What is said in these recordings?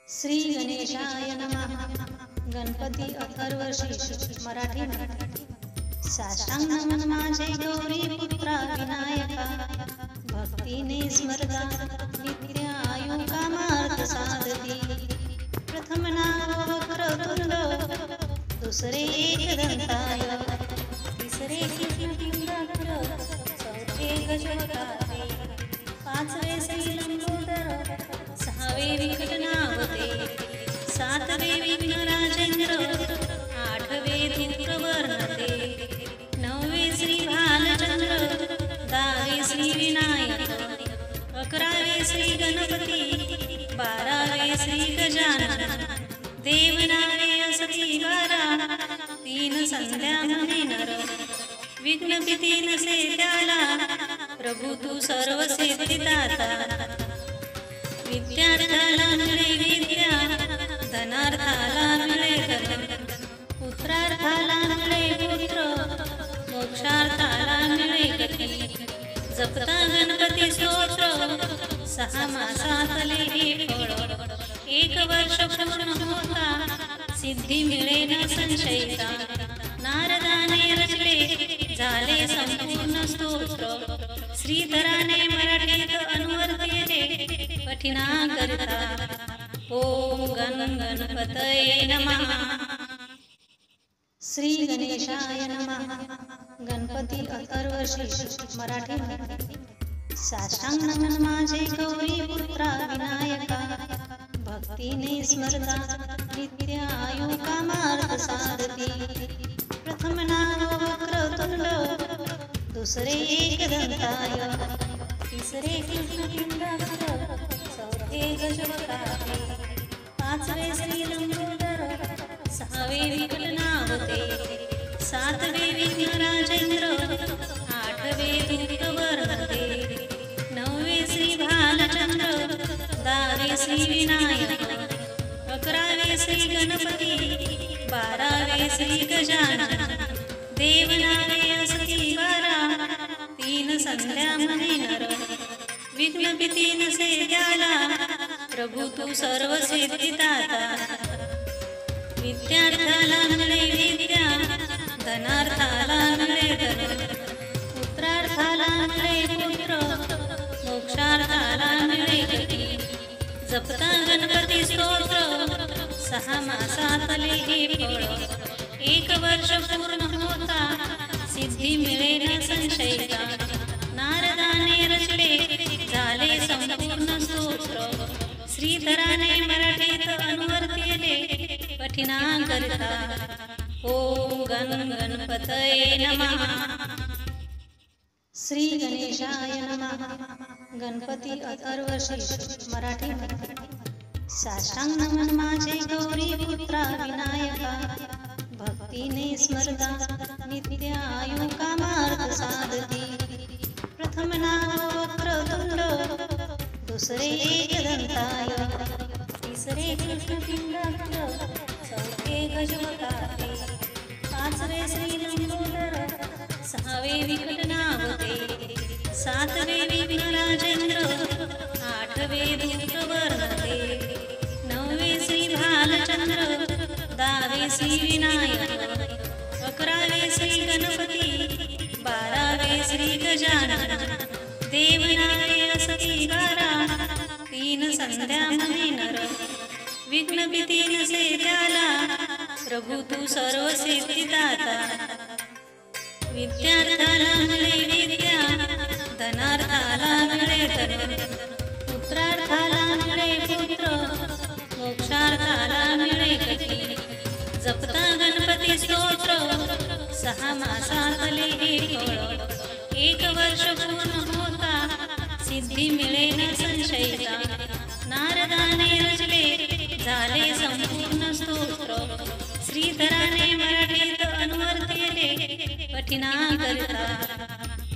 श्री गणेशाय नमः. गणपती अथर्वशीर्ष मराठी. साष्टांग नमन माझे गौरी पुत्रा विनायका. भक्तीने स्मरता नित्य आयु कामार्थ साधती. प्रथम नाव वक्रतुंड, दुसरे एकदंताय, तिसरे कृष्णपिंडाग्र, चौथे गजवक्राते, पाचवे श्रीलंबोदर, सहावे विकटनावते, सातवे विघ्नराजेंद्र, आठवे धूम्रवर्णते, नववे श्री भालचंद्र, दहावे श्री विनायक, अकरावे श्री गणपती, बारावे श्री गजानन. देवनावे असती 12, 3 संध्या म्हणे नर. विघ्न भीती नसे त्याला, प्रभू तू सर्व सिद्धिदाता. विद्यार्थ्याला मिळे विद्या, धनार्थाला मिळे धन, पुत्रार्थाला मिळे पुत्र, मोक्षार्थाला मिळे गती. जपता गणपती स्तोत्र, 6 मासातले हे फळ. 1 वर्ष पूर्ण होता, सिद्धी मिळे न संशयिता. नारदाने रचले झाले संपूर्ण स्तोत्र. श्रीधराने मराठीत अनुवर्तिले पठिना करता. ओम गण गणपतये नमः. श्री गणेशाय नमः. गणपती अथर्वशीर्ष मराठी. साष्टांग नमन माझे गौरी पुत्रा विनायका. भक्तीने स्मरता नित्य आयु कामार्थ साधती. प्रथम नाव वक्रतुंड, दुसरे एकदंताय, तिसरे कृष्णपिंडाग्र, चौथे गजवक्राते, पाचवे श्रीलंबोदर, सहावे विकटनावते, सातवे विघ्नराजेंद्र, आठवे धूम्रवर्णते, नववे श्री भालचंद्र, 10वे श्री विनायक, 11वे श्री गणपती, 12वे श्री गजानन. देवनावे असती 12, 3 संध्या म्हणे नर. विघ्न भीती नसे त्याला, प्रभू तू सर्व सिद्धिदाता. विद्यार्थ्याला मिळे विद्या, धनार्थाला मिळे धन, पुत्रार्थाला मिळे पुत्र, मोक्षार्थाला मिळे गती. जपता गणपती स्तोत्र, 6 मासातले हे फळ. 1 वर्ष पूर्ण होता, सिद्धी मिळे न संशयिता. नारदाने रचले झाले संपूर्ण स्तोत्र. श्रीधराने मराठीत अनुवर्तिले पठिना करता. ओम गण गणपतये नमः. श्री गणेशाय नमः. गणपती अथर्वशीर्ष मराठी. साष्टांग नमन माझे गौरी पुत्रा विनायका. भक्तीने स्मरता नित्य आयु कामार्थ साधती. प्रथम नाव वक्रतुंड, दुसरे एकदंताय, तिसरे कृष्णपिंडाग्र, चौथे गजवक्राते, पाचवे श्रीलंबोदर, सहावे विकटनावते, सातवे विघ्नराजेंद्र, आठवे धूम्रवर्णते, नववे श्री भालचंद्र, 10वे श्री विनायक, 11वे श्री गणपती, 12वे श्री गजानन. देवनावे असती 12, 3 संध्या म्हणे नर. विघ्न भीती नसे त्याला, प्रभू तू सर्व सिद्धिदाता. विद्यार्थ्याला मिळे विद्या, धनार्थाला मिळे धन, पुत्रार्थाला मिळे पुत्र, मोक्षार्थाला मिळे गती. जपता गणपती स्तोत्र, 6 मासातले हे फळ. 1 वर्ष पूर्ण होता, सिद्धी मिळे न संशयिता. नारदाने रचले झाले संपूर्ण स्तोत्र. श्रीधराने मराठीत अनुवर्तिले पठिना करता.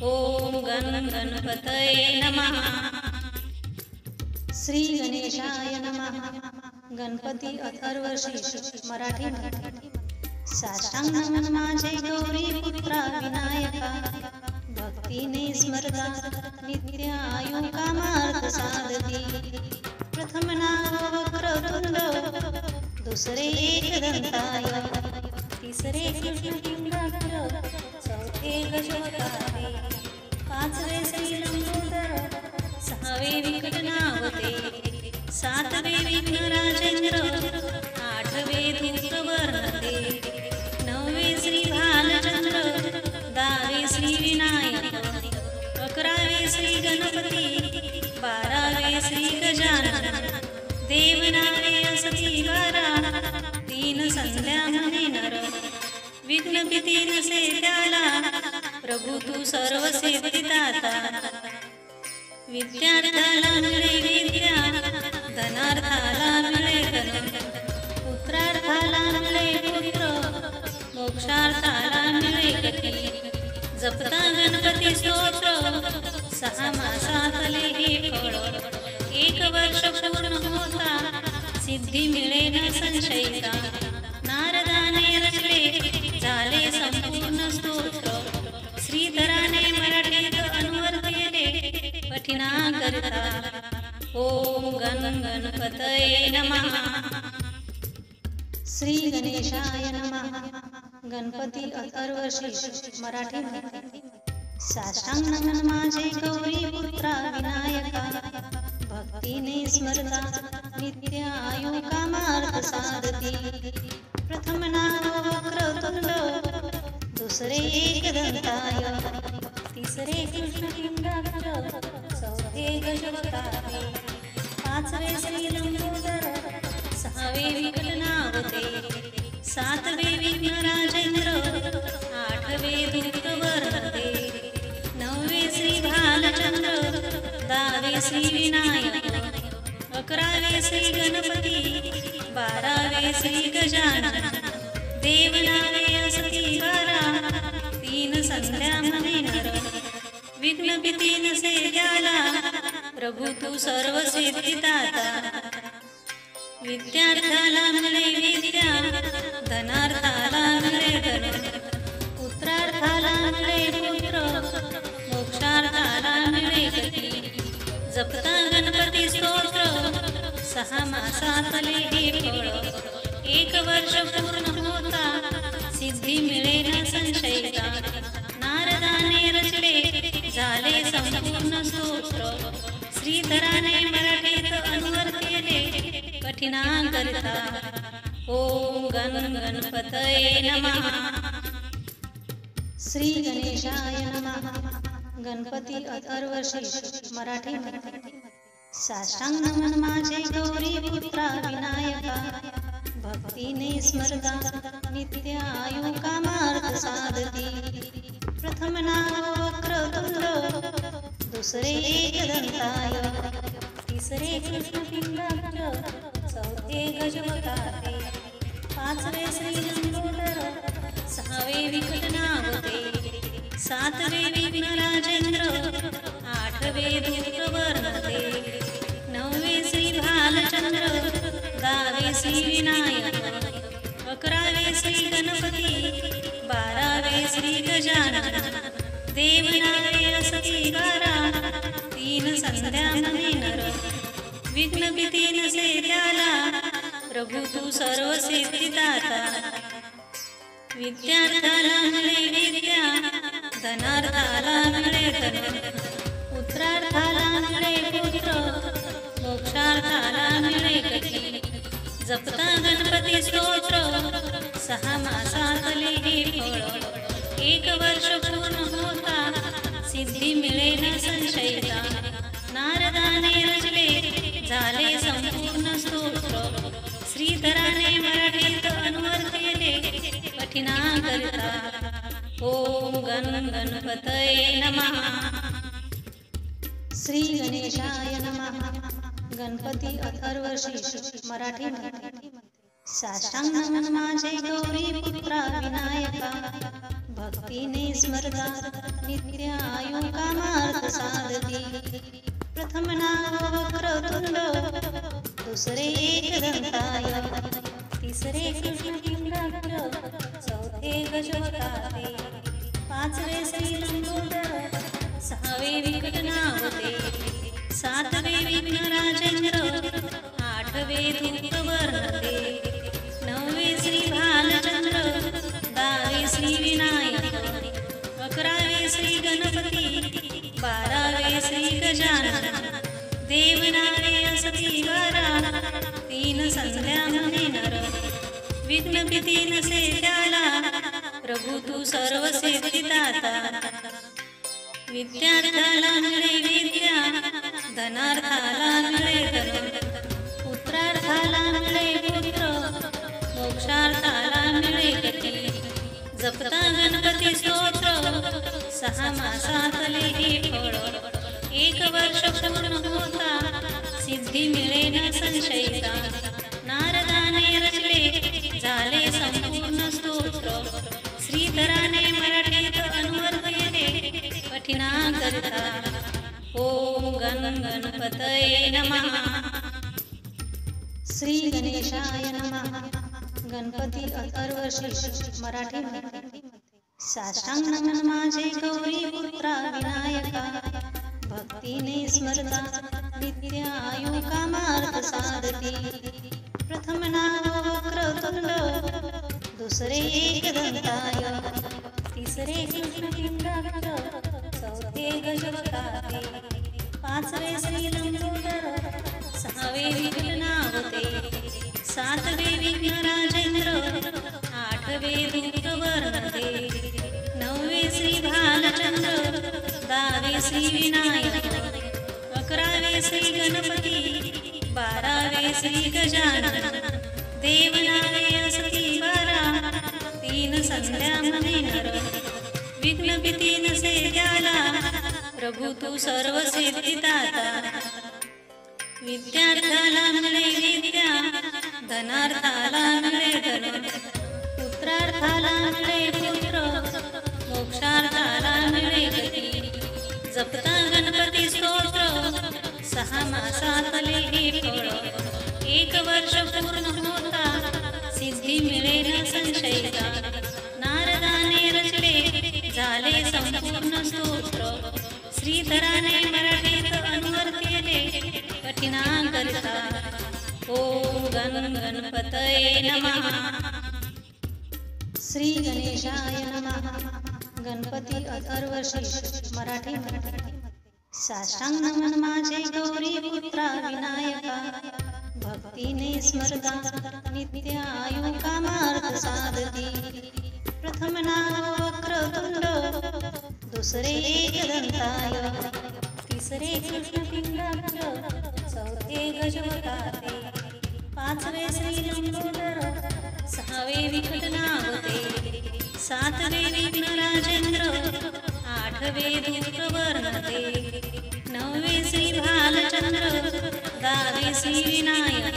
ओम गण गणपतये नमः. श्री गणेशाय नमः. गणपती अथर्वशीर्ष मराठी. साष्टांग नमन माझे गौरी पुत्रा विनायका. भक्तीने स्मरता नित्य आयु कामार्थ साधती. प्रथम नाव वक्रतुंड, दुसरे एकदंताय, तिसरे कृष्णपिंगाक्षर, चौथे गजवकारे, पाचवे श्रीलंबोदर, सहावे विकटनावते, सातवे विघ्नराजेंद्र, आठवे धूम्रवर्णते, नववे श्री भालचंद्र, दहावे श्री विनायक, अकरावे श्री गणपती, बारावे श्री गजानन, देवनावे असती बारा, तीन संध्या म्हणे नर, विघ्न भीती नसे त्याला, प्रभू तू सर्व सिद्धिदाता, विद्यार्थ्याला मिळे विद्या, धनार्थाला मिळे धन, पुत्रार्थाला मिळे पुत्र, मोक्षार्थाला मिळे गती, जपता गणपती स्तोत्र, 6 मासातले हे फळ, 1 वर्ष पूर्ण होता, सिद्धी मिळे न संशयिता, नारदाने रचले झाले संपूर्ण स्तोत्र, श्रीधराने मराठीत अनुवाद केले कठिणा करता, ओम गण गणपतये नमः. श्री गणेशाय नमः. गणपती अथर्वशीर्ष मराठी मध्ये. साष्टांग नमन माझे गौरी पुत्रा विनायका, भक्तीने स्मरता नित्य आयु कामार्थ साधती, प्रथम नाम वक्रतुंड, दुसरे एकदंताय, तिसरे कृष्णपिंगाक्षर, चौथे गजवकारे, पाचवे श्रीलंबोदर, सहावे विकटनावते, सातवे विघ्नराजेंद्र, आठवे धूम्रवर्णते, नववे श्री भालचंद्र, दहावे श्री विनायक, अकरावे श्री गणपती, बारावे श्री गजानन, देवनावे असती बारा, तीन संध्या म्हणे नर, विघ्न भीती नसे त्याला, प्रभू तू सर्व सिद्धिदाता, विद्यार्थ्याला मिळे विद्या, धनार्थाला मिळे धन, पुत्रार्थाला मिळे पुत्र, मोक्षार्थाला मिळे गती, जपता गणपती स्तोत्र, 6 मासातले हे फळ, 1 वर्ष पूर्ण होता, सिद्धी मिळे न संशयिता, नारदाने रचले झाले संपूर्ण स्तोत्र, श्रीधराने मराठीत अनुवाद केले कठिणा करता, ओम गण गणपतये नमः. श्री गणेशाय नमः. गणपती अथर्वशीर्ष मराठी मध्ये. साष्टांग नमन माझे गौरी पुत्रा विनायका, भक्तीने स्मरता नित्य आयु कामार्थ साधती, प्रथम नाम वक्रतुंड, दुसरे एकदंताय, तिसरे कृष्णपिंगाक्षर, चौथे गजवकारे, पाचवे श्रीलंबोदर, सहावे विकटनावते, सातवे विघ्नराजेंद्र, आठवे धूम्रवर्णते, नववे श्री भालचंद्र, दहावे श्री विनायक, अकरावे श्री गणपती, बारावे श्री गजानन, देवनावे असती बारा, तीन संध्या म्हणे नर, विघ्न भीती नसे त्याला, प्रभू तू सर्व सिद्धिदाता, विद्यार्थ्याला मिळे विद्या, धनार्थाला मिळे धन, पुत्रार्थाला मिळे पुत्र, मोक्षार्थाला मिळे गती, जपता गणपती स्तोत्र, 6 मासातले हे फळ, 1 वर्ष पूर्ण होता, सिद्धी मिळे न संशयिता, नारदाने रचले झाले संपूर्ण स्तोत्र, श्रीधराने मराठीत अनुवाद केले कठिणा करता, ओम गण गणपतये नमः. श्री गणेशाय नमः. गणपती अथर्वशीर्ष मराठी मध्ये. साष्टांग नमन माझे गौरी पुत्रा विनायका, भक्तीने स्मरता नित्य आयु कामार्थ साधती, प्रथम नाम वक्रतुंड, दुसरे एकदंताय, तिसरे कृष्णपिंगाक्षर, चौथे गजवकारे, पाचवे श्रीलंबोदर, सहावे विकटनावते, सातवे विघ्नराजेंद्र, आठवे धूम्रवर्णते, 9वे श्री भालचंद्र, 10वे श्री विनायक, 11वे श्री गणपती, 12वे श्री गजानन, देवनावे असती 12, 3 संध्या म्हणे नर, विघ्न भीती नसे त्याला, प्रभू तू सर्व सिद्धिदाता. विद्यार्थ्याला मिळे विद्या, धनार्थाला मिळे धन, पुत्रार्थाला मिळे पुत्र, मोक्षार्थाला मिळे गती. जपता गणपती स्तोत्र, 6 मासातले ही फळ, 1 वर्ष पूर्ण होता, सिद्धी मिळे न संशयिता. नारदाने रचले झाले संपूर्ण स्तोत्र, श्रीधराने मराठीत अनुवर्त येते कठिणा करता. ओम गण गणपतये नमः. श्री गणेशाय नमः. गणपती अथर्वशीर्ष मराठी. साष्टांग नमन माझे गौरी पुत्रा विनायका, भक्तीने स्मरता नित्य आयु कामार्थ साधती. प्रथम नाव वक्रतुंड, दुसरे एकदंताय, तिसरे कृष्णपिंडाक्ष, चौथे गजवकाते, 5वे श्री लंबोदर, 6वे विघ्ननावते, 7वे विघ्नराजेंद्र, 8वे दूतवर्णते, 9वे श्री भालचंद्र, 10वे श्री विनायक, 11वे श्री गणपती, 12वे श्री गजानन, देवनावे असती 12, 3 संध्या म्हणे नर, विघ्न भीती नसे त्याला, प्रभू तू सर्व सिद्धिदाता. विद्यार्थ्याला मिळे विद्या, धनार्थाला मिळे धन, पुत्रार्थाला मिळे पुत्र, मोक्षार्थाला मिळे गती. जपता गणपती स्तोत्र, 6 मासातले हे फळ, 1 वर्ष पूर्ण होता, सिद्धी मिळे न संशयिता. नारदाने रचले झाले संपूर्ण स्तोत्र, श्रीधराने मराठीत अनुवर्त येते कठिणा करता. ओम गण गणपतये नमः. श्री गणेशाय नमः. गणपती अथर्वशीर्ष मराठी. साष्टांग नमन माझे गौरी पुत्रा विनायका, भक्तीने स्मरता नित्य आयु कामार्थ साधती. प्रथम नाव वक्रतुंड, दुसरे एकदंताय, तिसरे कृष्णपिंडाक्ष, चौथे गजवकाते, 5वे श्री लंबोदर, 6वे विघ्ननावते, 7वे विघ्नराजेंद्र, 8वे दूतवर्णते, 9वे श्री भालचंद्र, 10वे श्री विनायक,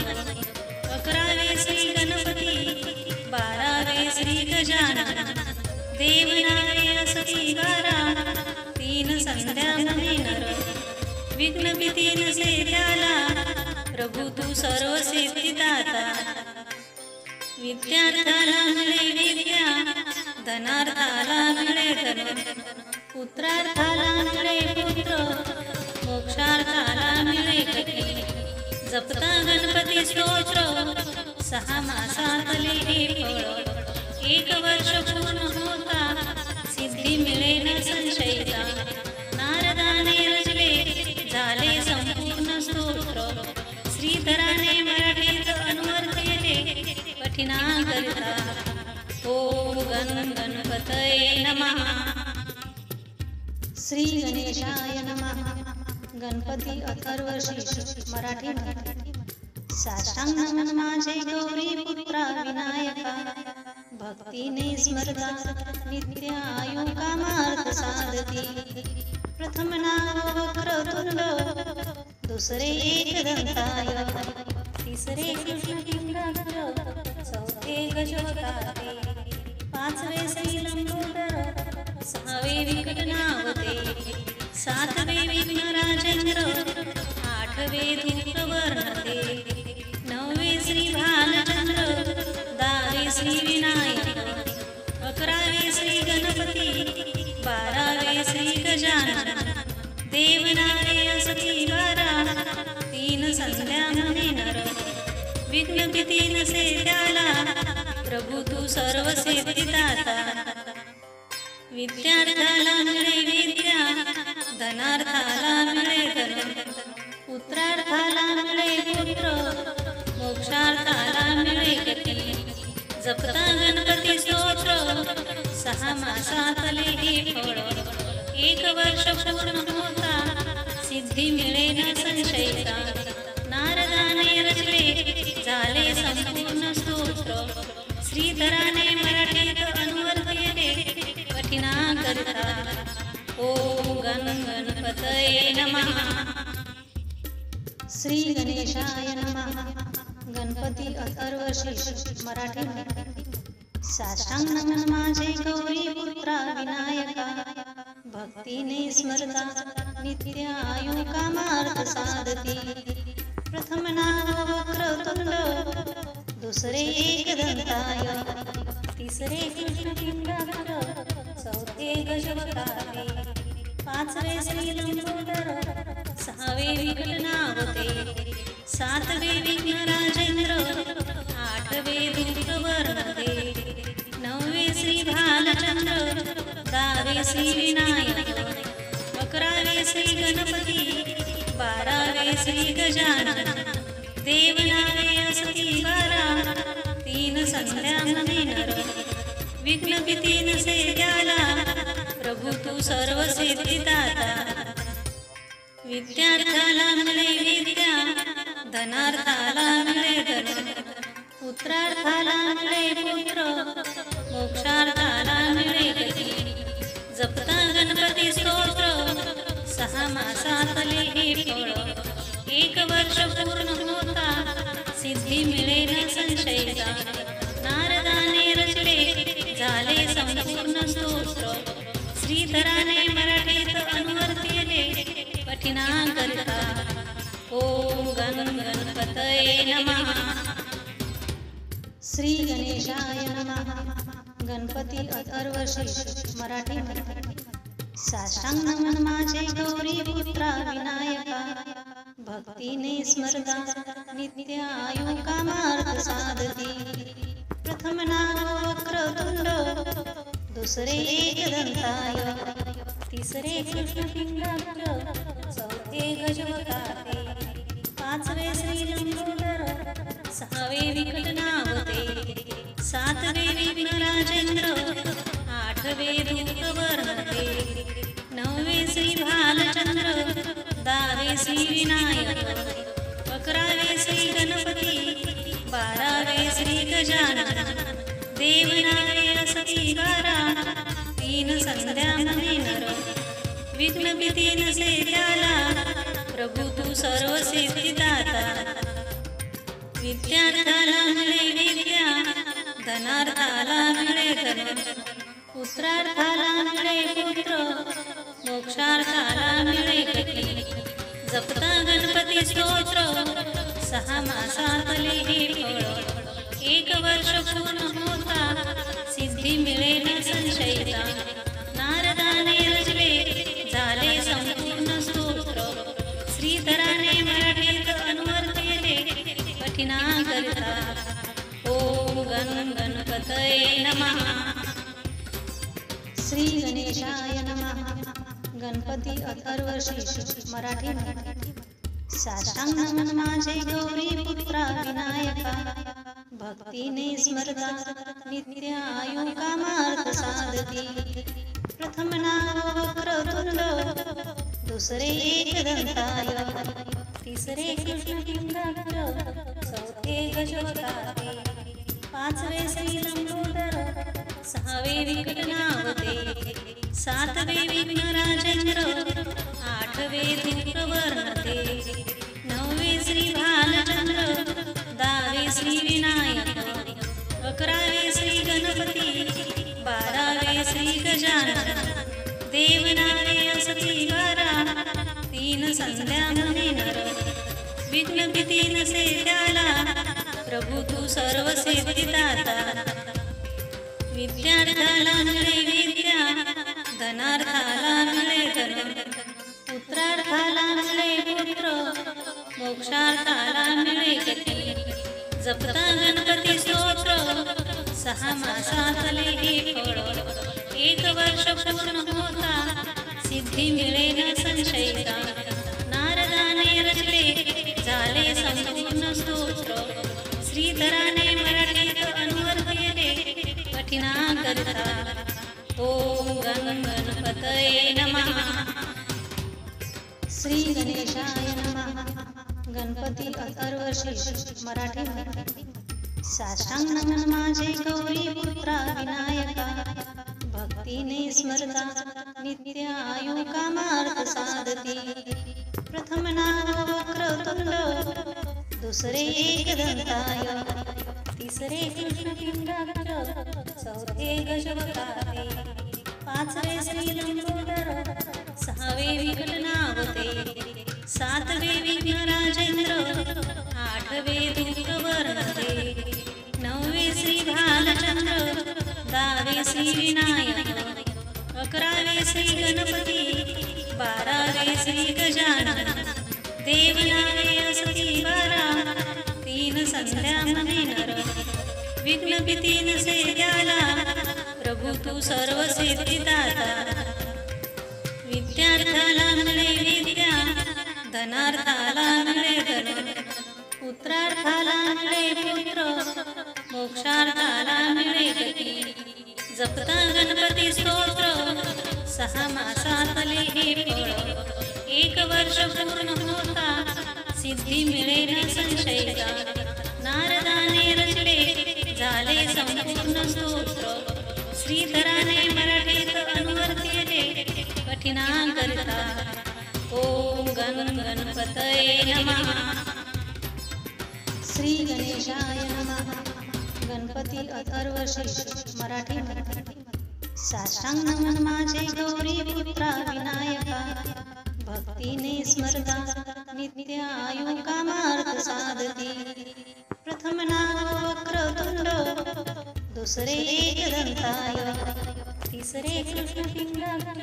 11वे श्री गणपती, 12वे श्री गजानन, देवनावे असती 12, 3 संध्या म्हणे नर, विघ्न भीती नसे त्याला, प्रभू तू सर्व सिद्धिदाता. विद्यार्थ्याला मिळे विद्या, धनार्थाला मिळे धन, पुत्रार्थाला मिळे पुत्र, मोक्षार्थाला मिळे गती. जपता गणपती स्तोत्र, 6 मासातले हे फळ, 1 वर्ष पूर्ण होता, सिद्धी मिळे न संशयिता. नारदाने रचले झाले संपूर्ण स्तोत्र, श्रीधराने मराठीत अनुवर्त येते कठिणा करता. ओम गण गणपतये नमः. श्री गणेशाय नमः. गणपती अथर्वशीर्ष मराठी. साष्टांग नमन माझे गौरी पुत्रा विनायका, भक्तीने स्मरता नित्य आयु कामार्थ साधती. प्रथम नाव वक्रतुंड, दुसरे एकदंताय, तिसरे कृष्णपिंडाक्ष, चौथे गजवकाते, 5वे श्री लंबोदर, 6वे विघ्ननावते, 7वे विघ्नराजेंद्र, 8वे दूतवर्णते, 9वे श्री भालचंद्र, 10वे श्री विनायक, 11वे श्री गणपती, 12वे श्री गजानन, देवनावे असती 12, 3 संध्या म्हणे नर, विघ्न भीती नसे त्याला, प्रभू तू सर्व सिद्धिदाता. विद्यार्थ्याला मिळे विद्या, धनार्थाला मिळे धन, पुत्रार्थाला मिळे पुत्र, मोक्षार्थाला मिळे गती. जपता गणपती स्तोत्र, 6 मासातले ही फळ. 1 वर्ष पूर्ण होता, सिद्धी मिळे न संशयता. नारदाने रचले झाले संपूर्ण स्तोत्र, श्रीधराने मराठीत अनुवाद केले कठीणा करता. ओम गणपतये नमः. श्री गणेशाय नमः. गणपती अथर्वशीर्ष मराठी. साष्टांग नमन माझे गौरी पुत्रा विनायका, भक्तीने स्मरता नित्य आयु कामार्थ साधती. प्रथम नाव वक्रतुंड, दुसरे एकदंताय, तिसरे कृष्णपिंडाकार, चौथे गजवक्तावे, 5वे श्रीलंबोदर, 6वे विकटनावते, 7वे विघ्नराजेंद्र, 8वे धूप्रवर्णते, 9वे श्री भालचंद्र, 10वे श्री विनायक, 11वे श्री गणपती, 12वे श्री गजानन. देवनावे असती 12, 3 संध्या म्हणे नर. विघ्न भीती नसे त्याला, प्रभू तू सर्व सिद्धिदाता. विद्यार्थ्याला मिळे विद्या, धनार्थाला मिळे धन, पुत्रार्थाला मिळे पुत्र, मोक्षार्थाला मिळे गती. जपता गणपती स्तोत्र, 6 मासातले हे फळ. 1 वर्ष पूर्ण होता, सिद्धी मिळे न संशयता. नारदाने रचले झाले संपूर्ण स्तोत्र, श्रीधराने मराठीत अनुवाद केले कठीणा करता. ओम गणपतये नमः. श्री गणेशाय नमः. गणपती अथर्वशीर्ष मराठी. साष्टांग नमन माझे गौरी पुत्रा विनायका, भक्तीने स्मरता नित्य आयु कामार्थ साधती. प्रथम नाव वक्रतुंड, दुसरे एकदंताय, तिसरे कृष्णपिंडाकार, चौथे गजवक्तावे, 5वे श्रीलंबोदर, 6वे विकटनावते, 7वे विघ्नराजेंद्र, 8वे धूप्रवर्णते, 9वे श्री भालचंद्र, 10वे श्री विनायक, 11वे श्री गणपती, 12वे श्री गजानन. देवनावे असती 12, 3 संध्या म्हणे नर. विघ्न भीती नसे त्याला, प्रभू तू सर्व सिद्धिदाता. विद्यार्थ्याला मिळे विद्या, धनार्थाला मिळे धन, पुत्रार्थाला मिळे पुत्र, मोक्षार्थाला मिळे गती. जपता गणपती स्तोत्र, 6 मासातले हे फळ. 1 वर्ष पूर्ण होता, सिद्धी मिळे न संशयता. नारदाने रचले झाले संपूर्ण स्तोत्र, श्रीधराने मराठीत अनुवाद केले कठीणा करता. ओम गणपतये नमः. श्री गणेशाय नमः. गणपती अथर्वशीर्ष मराठी. साष्टांग नमन माझे गौरी पुत्रा विनायका, भक्तीने स्मरता नित्य आयु कामार्थ साधती. प्रथम नाव वक्रतुंड, दुसरे एकदंताय, तिसरे कृष्णपिंडाकार, चौथे गजवक्तावे, 5वे श्रीलंबोदर, 6वे विकटनावते, 7वे विघ्नराजेंद्र, 8वे धूप्रवर्णते, 9वे श्री भालचंद्र, 10वे श्री विनायक, 11वे श्री गणपती, 12वे श्री गजानन. देवनावे असती 12, 3 संध्या म्हणे नर. विघ्न भीती नसे त्याला, प्रभू तू सर्व सिद्धिदाता. विद्यार्थ्याला मिळे विद्या, धनार्थाला मिळे धन, पुत्रार्थाला मिळे पुत्र, मोक्षार्थाला मिळे गती. जपता गणपती स्तोत्र 6 मासातले हे फळ. 1 वर्ष पूर्ण होता सिद्धी मिळे न संशयिता. नारदाने रचले झाले संपूर्ण स्तोत्र. श्रीधराने मराठीत अनुवाद केले कठीणा करता. ओम गणपतये नमः. श्री गणेशाय नमः. गणपती अथर्वशीर्ष मराठी. साष्टांग नमन माझे गौरी पुत्रा विनायका. भक्तीने स्मरता नित्य आयु कामार्थ साधती. प्रथम नाव वक्रतुंड, दुसरे एकदंताय, तिसरे कृष्णपिंडाक्ष, चौथे गजवकाते, पाचवे श्रीलंबोदर, सहावे विकटनावते, सातवे विघ्नराजेंद्र, आठवे दूरवर्णते, नववे श्री भालचंद्र, 10वे श्री विनायक, 11वे श्री गणपती, 12वे श्री गजानन. देवनामे असती 12, 3 संध्या म्हणे नर. विघ्न भीती नसे त्याला, प्रभू तू सर्व सिद्धिदाता. विद्यार्थाला मिळे विद्या, धनार्थाला मिळे धन, पुत्रार्थाला मिळे पुत्र, मोक्षार्थाला मिळे गती. जपता गणपती स्तोत्र 6 मासातले हे फळ. 1 वर्ष पूर्ण होता सिद्धी मिळे न संशयिता. नारदाने रचले झाले संपूर्ण स्तोत्र. श्रीधराने मराठीत अनुवाद केले कठीणा करता. ओम गणपतये नमः. श्री गणेशाय नमः. गणपती अथर्वशीर्ष मराठी. साष्टांग नमन माझे गौरी पुत्रा विनायका. भक्तीने स्मरता नित्य आयु कामार्थ साधती. प्रथम नाव वक्रतुंड, दुसरे एकदंताय, तिसरे कृष्णपिंडाक्ष,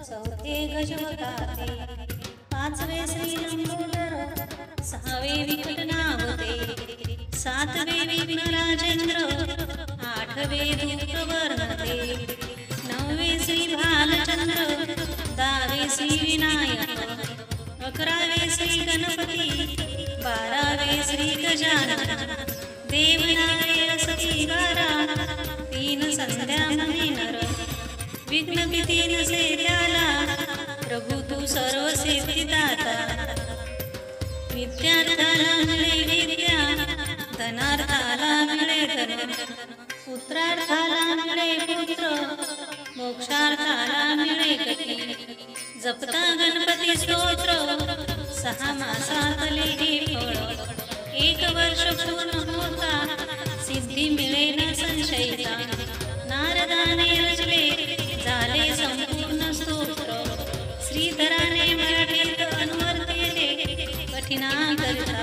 चौथे गजवकाते, पाचवे श्रीलंबोदर, सहावे विकटनावते, सातवे विघ्नराजेंद्र, आठवे दूरवर्णते, नववे श्री भालचंद्र, 10वे श्री विनायक, 11वे श्री गणपती, 12वे श्री गजानन. देवनामे असती 12, 3 संध्या म्हणे नर. विघ्न भीती नसे त्याला, प्रभू तू सर्व सिद्धिदाता. विद्यार्थाला मिळे विद्या, धनार्थाला मिळे धन, पुत्रार्थाला मिळे पुत्र, मोक्षार्थाला मिळे गती. जपता गणपती स्तोत्र 6 मासातले हे फळ. 1 वर्ष पूर्ण होता सिद्धी मिळे न संशयिता. नारदाने रचले झाले संपूर्ण स्तोत्र. श्रीधराने मराठीत अनुवाद केले कठीणा करता.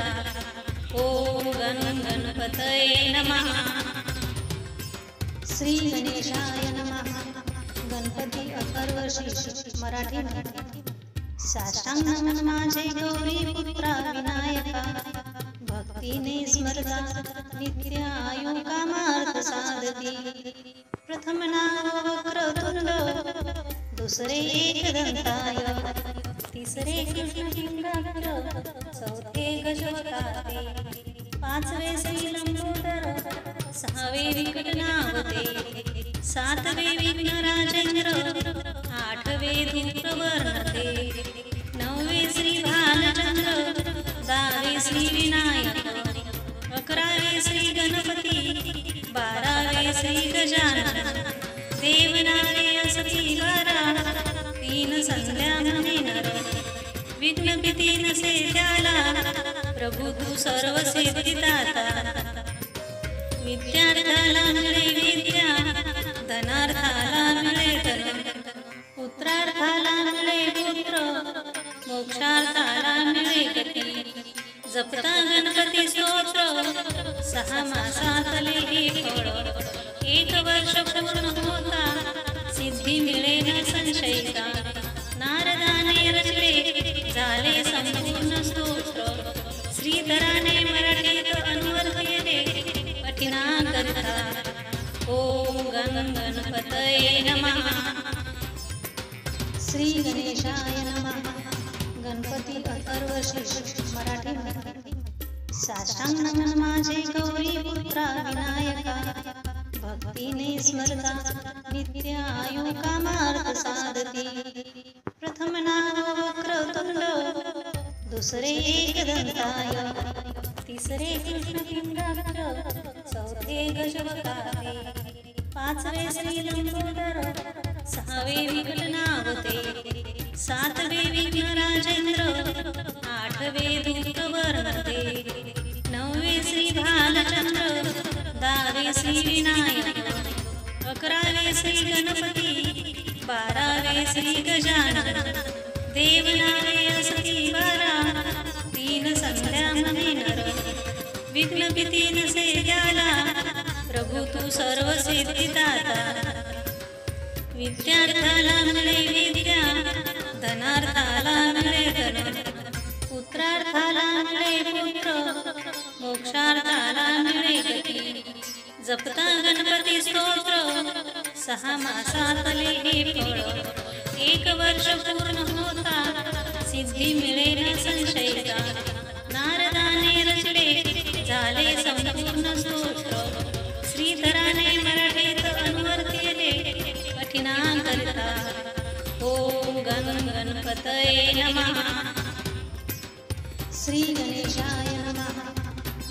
ओम गणपतये नमः. श्री गणेशाय नमः. गणपती अथर्वशीर्ष मराठी. साष्टांग नमन माझे गौरी पुत्रा विनायका. भक्तीने स्मरता नित्य आयु कामार्थ साधती. प्रथम नाव वक्रतुंड, दुसरे एकदंताय, तिसरे कृष्णपिंडाक्ष, चौथे गजवकाते, पाचवे श्रीलंबोदर, सहावे विकटनावते, सातवे विघ्नराजेंद्र, आठवे दूरवर्णते, नववे श्री भालचंद्र, 10वे श्री विनायक, 11वे श्री गणपती, 12वे श्री गजानन. देवनामे असती 12, 3 संध्या म्हणे नर. विघ्न भीती नसे त्याला, प्रभू तू सर्व सिद्धिदाता. विद्यार्थाला मिळे विद्या, धनार्थाला मिळे धन, पुत्रार्थाला मिळे पुत्र, मोक्षार्थाला मिळे गती. जपता गणपती स्तोत्र 6 मासातले हे फळ. 1 वर्ष पूर्ण होता सिद्धी मिळे न संशयिता. नारदाने रचले झाले संपूर्ण स्तोत्र. श्रीधराने मराठीत अनुवाद केले गणपतये नमः. श्री गणेशाय नमः. गणपती अथर्वशीर्ष मराठी. साष्टांग नमन माझे गौरी पुत्रा विनायका. भक्तीने स्मरता नित्य आयु कामार्थ साधती. प्रथम नाव वक्रतुंड, दुसरे एकदंताय, तिसरे कृष्णपिंडाक्ष, चौथे गजवकाते, पाचवे श्री लंबोदर, सहावे विकटनावते, सातवे विघ्नराजेंद्र, आठवे दूतवर्णते, नववे श्री भालचंद्र, दहावे श्री विनायक, अकरावे श्री गणपती, बारावे श्री गजानन, देवनावे असती 12, 3 संध्या मने नर. विघ्न भीती नसे ज्याला, प्रभू तू सर्व सिद्धिदाता. विद्यार्थाला मिळे विद्या, धनार्थाला मिळे धन, पुत्रार्थाला मिळे पुत्र, मोक्षार्थाला मिळे गती. जपता गणपती स्तोत्र, 6 मासातले हे फळ. 1 वर्ष पूर्ण होता, सिद्धी मिळे न संशयता. नारदाने रचले, झाले संपूर्ण स्तोत्र. श्रीधराने मराठीत अनुवर्तिले, कठिनाकरिता. ओम गणपतये नमः. श्री गणेशाय नमः.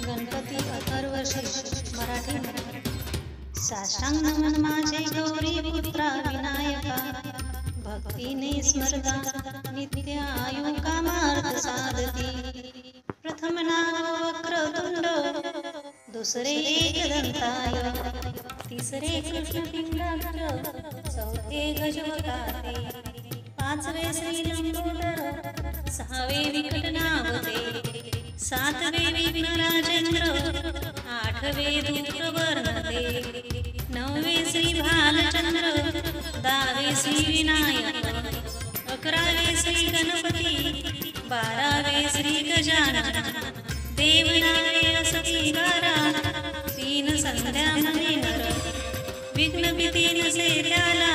गणपती अथर्वशीर्ष मराठी. साष्टांग नमन माझे गौरी पुत्रा विनायका. भक्तीने स्मरता नित्य आयु कामार्थ साधती. प्रथम नाव वक्रतुंड, दुसरे एकदंताय, तिसरे कृष्णपिंडाक्ष, चौथे गजवकाते, पाचवे श्री लंबोदर, सहावे विकटनावते, सातवे विघ्नराजेंद्र, आठवे दूतवर्णते, नववे श्री भालचंद्र, 10वे श्री विनायक, 11वे श्री गणपती, 12वे श्री गजानन, देवनावे असती 12, 3 संध्या मने नर. विघ्न भीती नसे त्याला,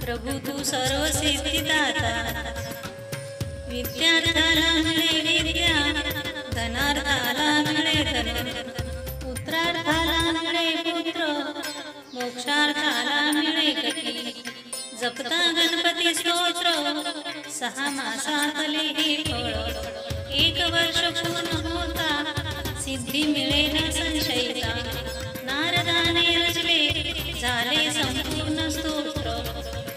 प्रभू तू सर्व सिद्धिदाता. विद्यार्थाला मिळे विद्या, धनार्थाला मिळे धन, पुत्रार्थाला मिळे पुत्र, मोक्षार्थाला मिळे गती. जपता गणपती स्तोत्र, 6 मासातले हे फळ. 1 वर्ष पूर्ण होता, सिद्धी मिळे न संशयता. नारदाने रचले, झाले संपूर्ण स्तोत्र.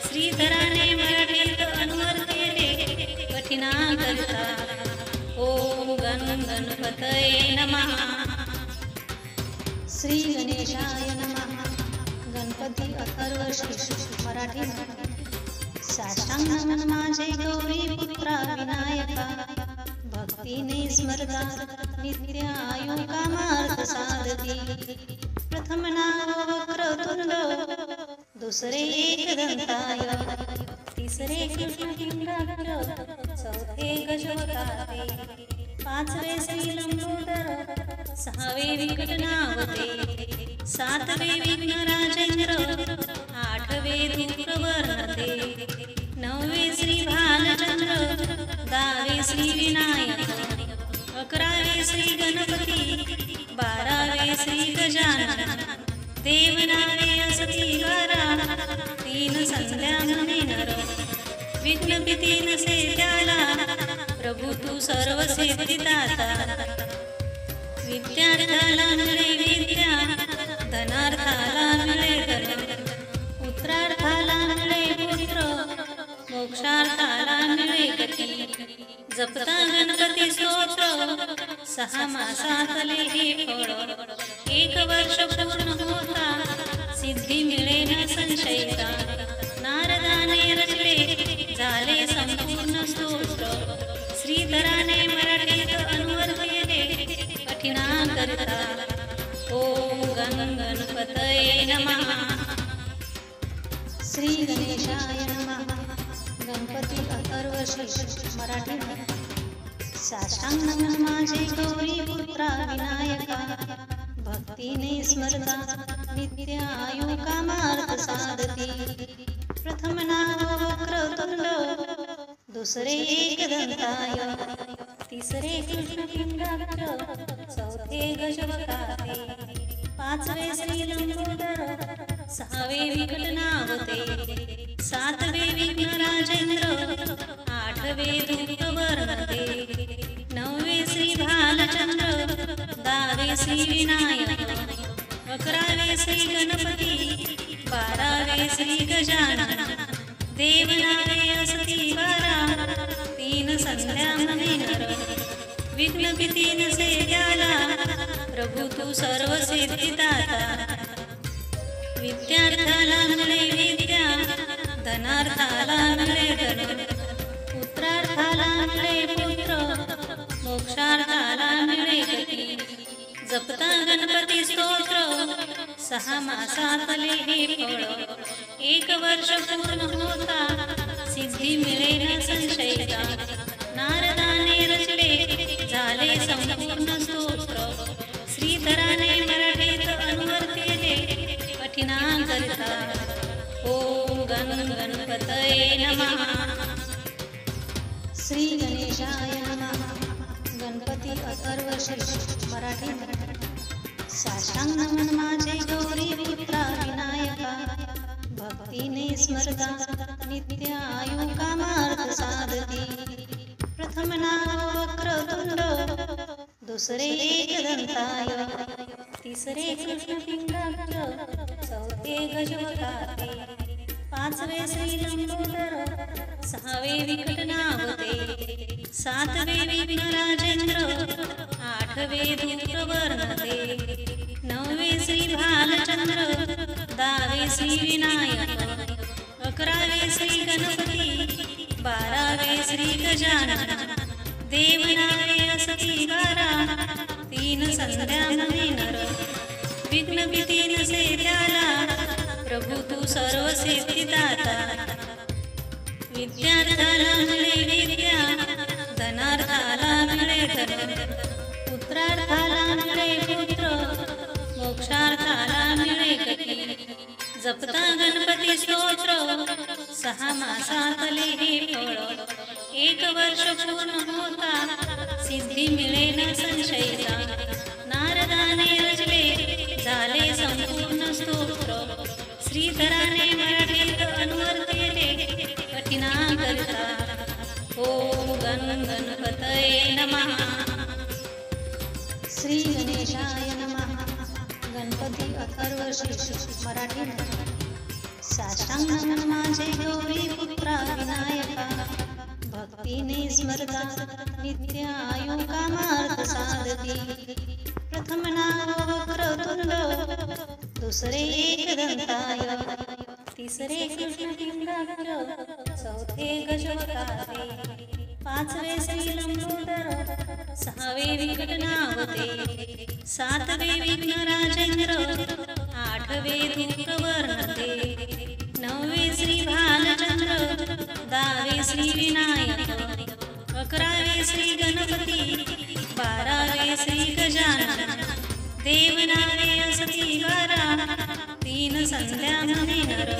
श्रीधराने मराठीत अनुवर्तिले, कठिनाकरिता. ओम गणपतये नमः. श्री गणेशाय नमः. गणपती अथर्वशीर्ष मराठी. साष्टांग नमन माझे गौरी पुत्रा विनायका. भक्तीने स्मरता नित्य आयु कामार्थ साधती. प्रथम नाव वक्रतुंड, दुसरे एकदंताय, तिसरे कृष्णपिंडाक्ष, चौथे गजवकाते, पाचवे श्री लंबोदर, सहावे विकटनावते, सातवे विघ्नराजेंद्र, आठवे दूतवर्णते, नववे श्री भालचंद्र, 10वे श्री विनायक, 11वे श्री गणपती, 12वे श्री गजानन, देवनावे असती 12, 3 संध्या मने नर. विघ्न भीती नसे त्याला, प्रभू तू सर्व सिद्धिदाता. विद्यार्थाला मिळे विद्या, धनार्थाला मिळे धन, पुत्रार्थाला मिळे पुत्र, मोक्षार्थाला मिळे गती. जपता गणपती स्तोत्र, 6 मासातले हे फळ. 1 वर्ष पूर्ण होता, सिद्धी मिळे न संशयता. नारदाने रचले, झाले संपूर्ण स्तोत्र. श्रीधराने मराठीत अनुवर्तिले, कठिनाकरिता. ओम गणपतये नमः. श्री गणेशाय नमः. गणपती अथर्वशीर्ष मराठी. साष्टांग नमन माझे गौरी पुत्रा विनायका. भक्तीने स्मरता नित्य आयु कामार्थ साधती. प्रथम नाव वक्रतुंड, दुसरे एकदंताय, तिसरे कृष्णपिंडाक्ष, चौथे गजवकाते, पाचवे श्रीलंबोदर, सहावे विकटनावते, सातवे विघ्नराजेंद्र, आठवे धूपवर्णते, नववे श्री भालचंद्र, दहावे श्री विनायक, अकरावे श्री गणपती, बारावे श्री गजानन, देवनावे असती बारा, तीन संध्या म्हणे नर, विघ्न भीती नसे त्याला, प्रभू तू सर्व सिद्धिदाता. विद्यार्थाला मिळे विद्या, धनार्थाला मिळे धन, पुत्रार्थाला मिळे पुत्र, मोक्षार्थाला मिळे गती. जपता गणपती स्तोत्र, 6 मासातले हे फळ, 1 वर्ष पूर्ण होता, सिद्धी मिळे न संशयता. नारदाने रचले झाले संपूर्ण स्तोत्र, श्रीधराने मराठीत अनुवर्तिले कठिनाकरिता. ओम गण गणपतये नमः. श्री गणेशाय नमः. गणपती अथर्वशीर्ष मराठी. साष्टांग नमन माझे गौरी पुत्रा विनायका, भक्तीने स्मरता नित्य आयु कामार्थ साधती. प्रथम नाव वक्रतुंड, दुसरे एकदंताय, तिसरे कृष्णपिंडाक्ष, चौथे गजवकाते, पाचवे श्रीलंबोदर, सहावे विकटनावते, सातवे विघ्नराजेंद्र, आठवे धूपवर्णते, नववे श्री भालचंद्र, दहावे श्री विनायक, अकरावे श्री गणपती, बारावे श्री गजानन, देवनावे असती बारा, तीन संध्या म्हणे नर, विघ्न भीती नसे त्याला, प्रभू तू सर्व सिद्धिदाता. विद्यार्थाला मिळे विद्या, धनार्थाला मिळे धन, पुत्रार्थाला मिळे पुत्र, मोक्षार्थाला मिळे गती. जपता गणपती स्तोत्र, 6 मासातले हे फळ, 1 वर्ष पूर्ण होता, सिद्धी मिळे न संशयता. नारदाने रचले झाले संपूर्ण स्तोत्र, श्रीधराने मराठीत अनुवर्तिले कठिनाकरिता. ओम गण गणपतये नमः. श्री गणेशाय नमः. गणपती अथर्वशीर्ष मराठी. साष्टांग नमन माझे गौरी पुत्रा विनायका, भक्तीने स्मरता नित्य आयु कामार्थ साधती. प्रथम नाव वक्रतुंड, दुसरे एकदंताय, तिसरे कृष्णपिंडाक्ष, चौथे गजवकाते, पाचवे श्रीलंबोदर, सहावे विकटनावते, सातवे विघ्नराजेंद्र, आठवे धूपवर्णते, नववे श्री भालचंद्र, दहावे श्री विनायक, अकरावे श्री गणपती, बारावे श्री गजानन, देवनावे असती बारा, तीन संध्या म्हणे नर,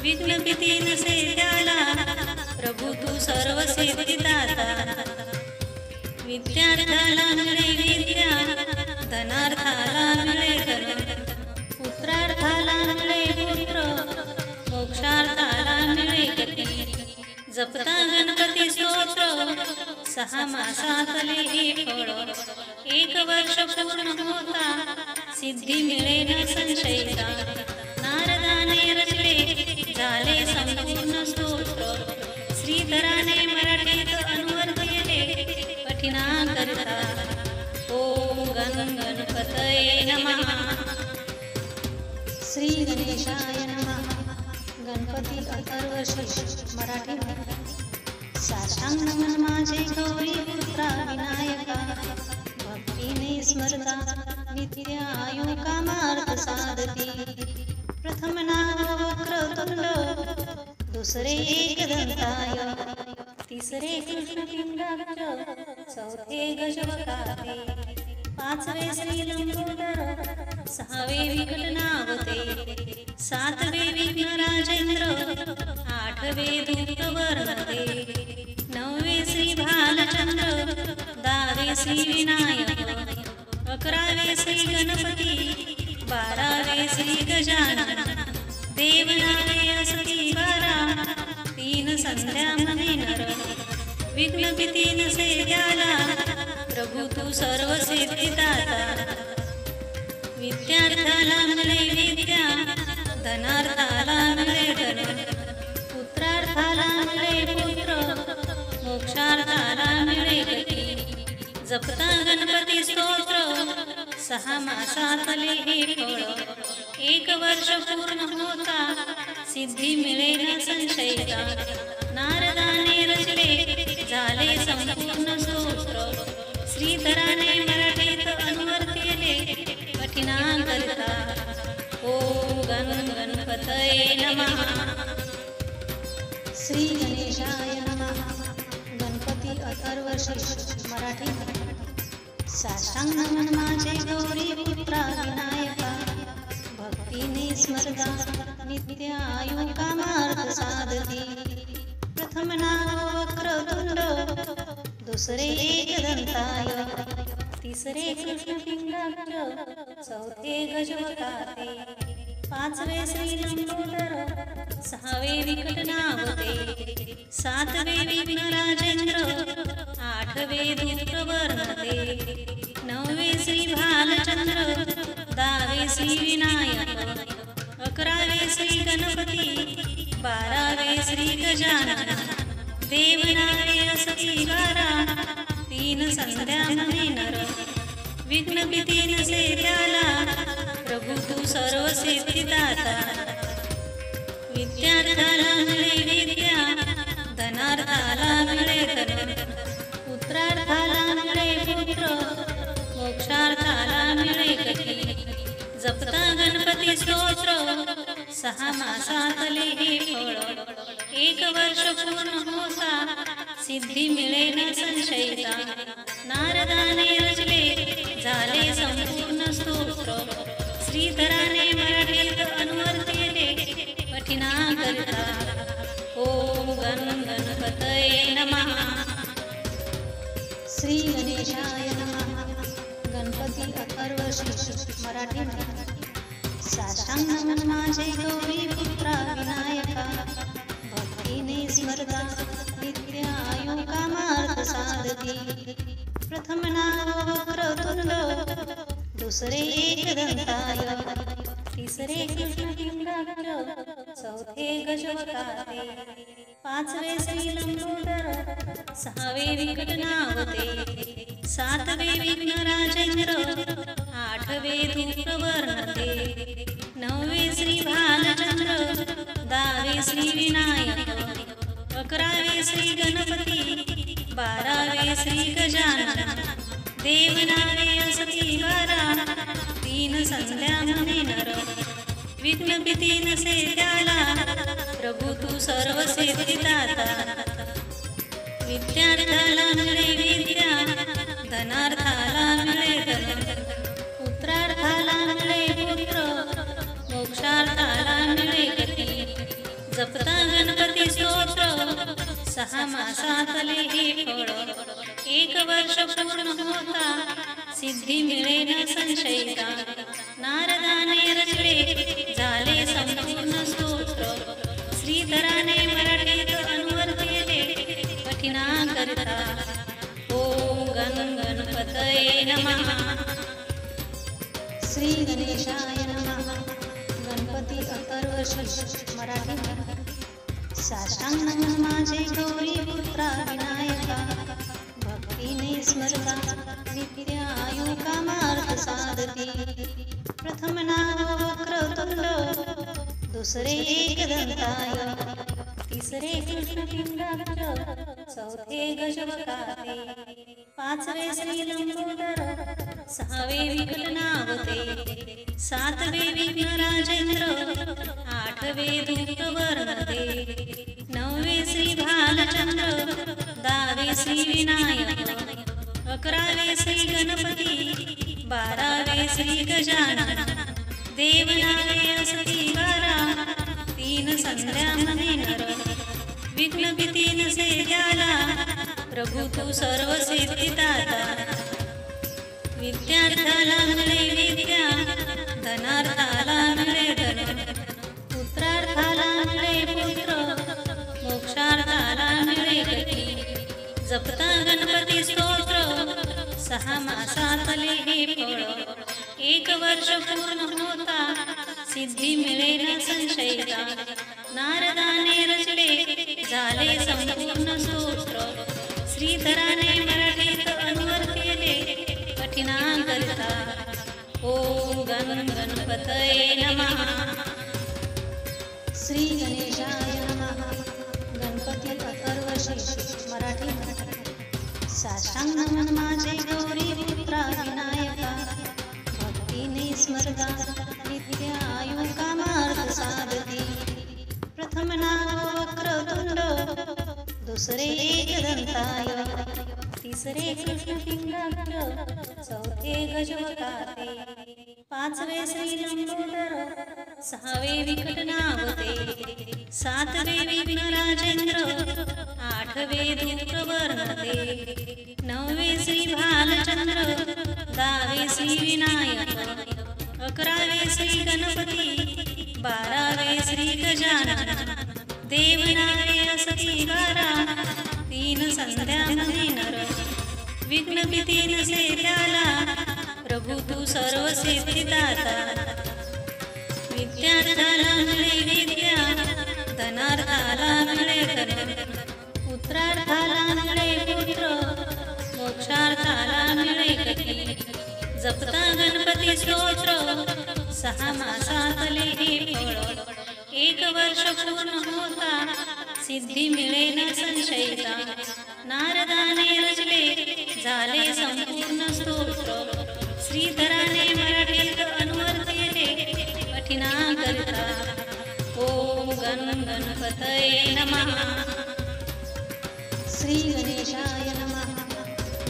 विघ्न भीती नसे त्याला, प्रभू तू सर्व सिद्धिदाता. विद्यार्थाला मिळे विद्या, धनार्थाला मिळे धन, पुत्रार्थाला मिळे पुत्र, मोक्षार्थाला मिळे गती. जपता गणपती स्तोत्र, 6 मासातले हे फळ, 1 वर्ष पूर्ण होता, सिद्धी मिळे न संशयता. नारदाने रचले झाले संपूर्ण स्तोत्र, श्रीधराने मराठीत अनुवर्तिले कठिनाकरिता. ओम गण गणपतये नमः. श्री गणेशाय नमः. गणपती अथर्वशीर्ष मराठी. साष्टांग नमन माझे गौरी पुत्रा विनायका, भक्तीने स्मरता नित्य आयु कामार्थ साधती. प्रथम नाव वक्रतुंड, दुसरे एकदंताय, तिसरे कृष्णपिंडाक्ष, चौथे गजवकाते, पाचवे श्री लंबोदर, सहावे विकटनावते, सातवे विघ्न राजेंद्र, आठवे धूपवर्णते, नववे श्री भालचंद्र, दहावे श्री विनायक, अकरावे श्री गणपती, बारावे श्री गजानन, देवनावे असती बारा, तीन संध्या म्हणे नर, विघ्न भीती नसे त्याला, प्रभू तू सर्व सिद्धिदाता. विद्यार्थाला मिळे विद्या, धनार्थाला मिळे धन, पुत्रार्थाला मिळे पुत्र, मोक्षार्थाला मिळे गती. जपता गणपती स्तोत्र, 6 मासातले हे फळ, 1 वर्ष पूर्ण होता, सिद्धी मिळे न संशयता. नारदाने रचले झाले संपूर्ण स्तोत्र, श्रीधराने मराठीत अनुवर्तिले कठिनाकरिता. ओम गण गणपतये नमः. श्री गणेशाय नमः. गणपती अथर्वशीर्ष मराठी. साष्टांग नमन माझे गौरी पुत्रा विनायका, भक्तीने स्मरता नित्य आयु कामार्थ साधती. प्रथम नाव वक्रतुंड, दुसरे एकदंताय, तिसरे कृष्णपिंडाक्ष, चौथे गजवकाते, पाचवे श्री लंबोदर, सहावे विकटनावते, सातवे विघ्न राजेंद्र, आठवे धूपवर्णते, नववे श्री भालचंद्र, दहावे श्री विनायक, अकरावे श्री गणपती, बारावे श्री गजानन, देवनावे असती बारा, तीन संध्या म्हणे नर, विघ्न भीती नसे त्याला, प्रभू तू सर्व सिद्धिदाता. विद्यार्थाला मिळे विद्या, धनार्थाला मिळे धन, पुत्रार्थाला मिळे पुत्र, मोक्षार्थाला मिळे गती. जपता गणपती स्तोत्र, 6 मासातले हे फळ, 1 वर्ष पूर्ण होता, सिद्धी मिळे न संशयता. नारदाने रचले झाले संपूर्ण स्तोत्र, श्रीधराने मराठीत अनुवर्तिले कठिनाकरिता. ओम गण गणपतये नमः. श्री गणेशाय नमः. गणपती अथर्वशीर्ष मराठी. साष्टांग नमन माझे गौरी पुत्रा विनायका, भक्तीने स्मरता नित्य आयु कामार्थ साधती. प्रथम नाव वक्रतुंड, दुसरे एकदंताय, तिसरे कृष्णपिंडाक्ष, चौथे गजवकाते, पाचवे श्री लंबोदर, सहावे विकटनावते, सातवे विघ्न राजेंद्र, आठवे धूपवर्णते, नववे श्री भालचंद्र, दहावे श्री विनायक, अकरावे श्री गणपती, बारावे श्री गजानन, देवनावे असती बारा, तीन संध्या म्हणे नर, विघ्न भीती नसे त्याला, प्रभू तू सर्व सिद्धिदाता. विद्यार्थाला मिळे विद्या, धनार्थाला मिळे धन, पुत्रार्थाला मिळे पुत्र, मोक्षार्थाला मिळे गती. जपता गणपती स्तोत्र, 6 मासातले हे फळ, 1 वर्ष पूर्ण होता, सिद्धी मिळे न संशयता. नारदाने रचले झाले संपूर्ण स्तोत्र, श्रीधराने मराठीत अनुवर्तिले कठिनाकरिता. ओम गण गणपतये नमः. श्री गणेशाय नमः. गणपती अथर्वशीर्ष मराठी. साष्टांग नमन माझे गौरी पुत्रा विनायका, भक्तीने स्मरता नित्य आयु कामार्थ साधती. प्रथम नाव वक्रतुंड, दुसरे एकदंताय, तिसरे कृष्णपिंडाक्ष, चौथे गजवकाते, पाचवे श्री लंबोदर, सहावे विकटनावते, सातवे विघ्न राजेंद्र, आठवे धूपवर्णते, नववे श्री भालचंद्र, दहावे श्री विनायक, अकरावे श्री गणपती, 12वे श्री गजानन देवनावे असती बारा तीन संध्या म्हणे नर विघ्न भीती नसे त्याला प्रभू तू सर्व सिद्धिदाता विद्यार्थ्याला मिळे विद्या धनार्थाला मिळे धन पुत्रार्थाला मिळे पुत्र मोक्षार्थाला मिळे गती जपता गणपती स्तोत्र 6 मासातले हे फळ 1 वर्ष पूर्ण होता सिद्धी मिळे न संशयता नारदाने रचले झाले संपूर्ण सूत्र श्रीधराने मराठीत अनुवाद केले कठिनाकरिता ओम गण गणपतये नमः श्री गणेशाय नमः गणपती अथर्वशीर्ष मराठी साष्टांग नमन माझे गौरी पुत्रा विनायका भक्तीने स्मरता नित्य आयु कामार्थ साधती प्रथम नाव वक्रतुंड दुसरे एकदंताय तिसरे कृष्ण पिंगाक्ष चौथे गजवकाते 5वे श्री लंबोदर 6वे विकटनावते 7वे विघ्नराजेंद्र 8वे धूप्रवर्णते 9वे श्री भालचंद्र 10वे श्री विनायक 11वे श्री गणपती 12वे श्री गजानन देवनावे असती बारा तीन संध्या म्हणे नर विघ्न भीती नसे त्याला प्रभू तू सर्व सिद्धिदाता विद्यार्थ्याला मिळे विद्या धनार्थाला मिळे धन पुत्रार्थाला मिळे पुत्र मोक्षार्थाला मिळे गती जपता गणपती स्तोत्र 6 मासातले हे फळ 1 वर्ष पूर्ण होता सिद्धी मिळे न संशयता नारदाने रचले झाले संपूर्ण स्तोत्र श्रीधराने मराठीत अनुवाद केले कठिनाकरिता ओम गण गणपतये नमः श्री गणेशाय नमः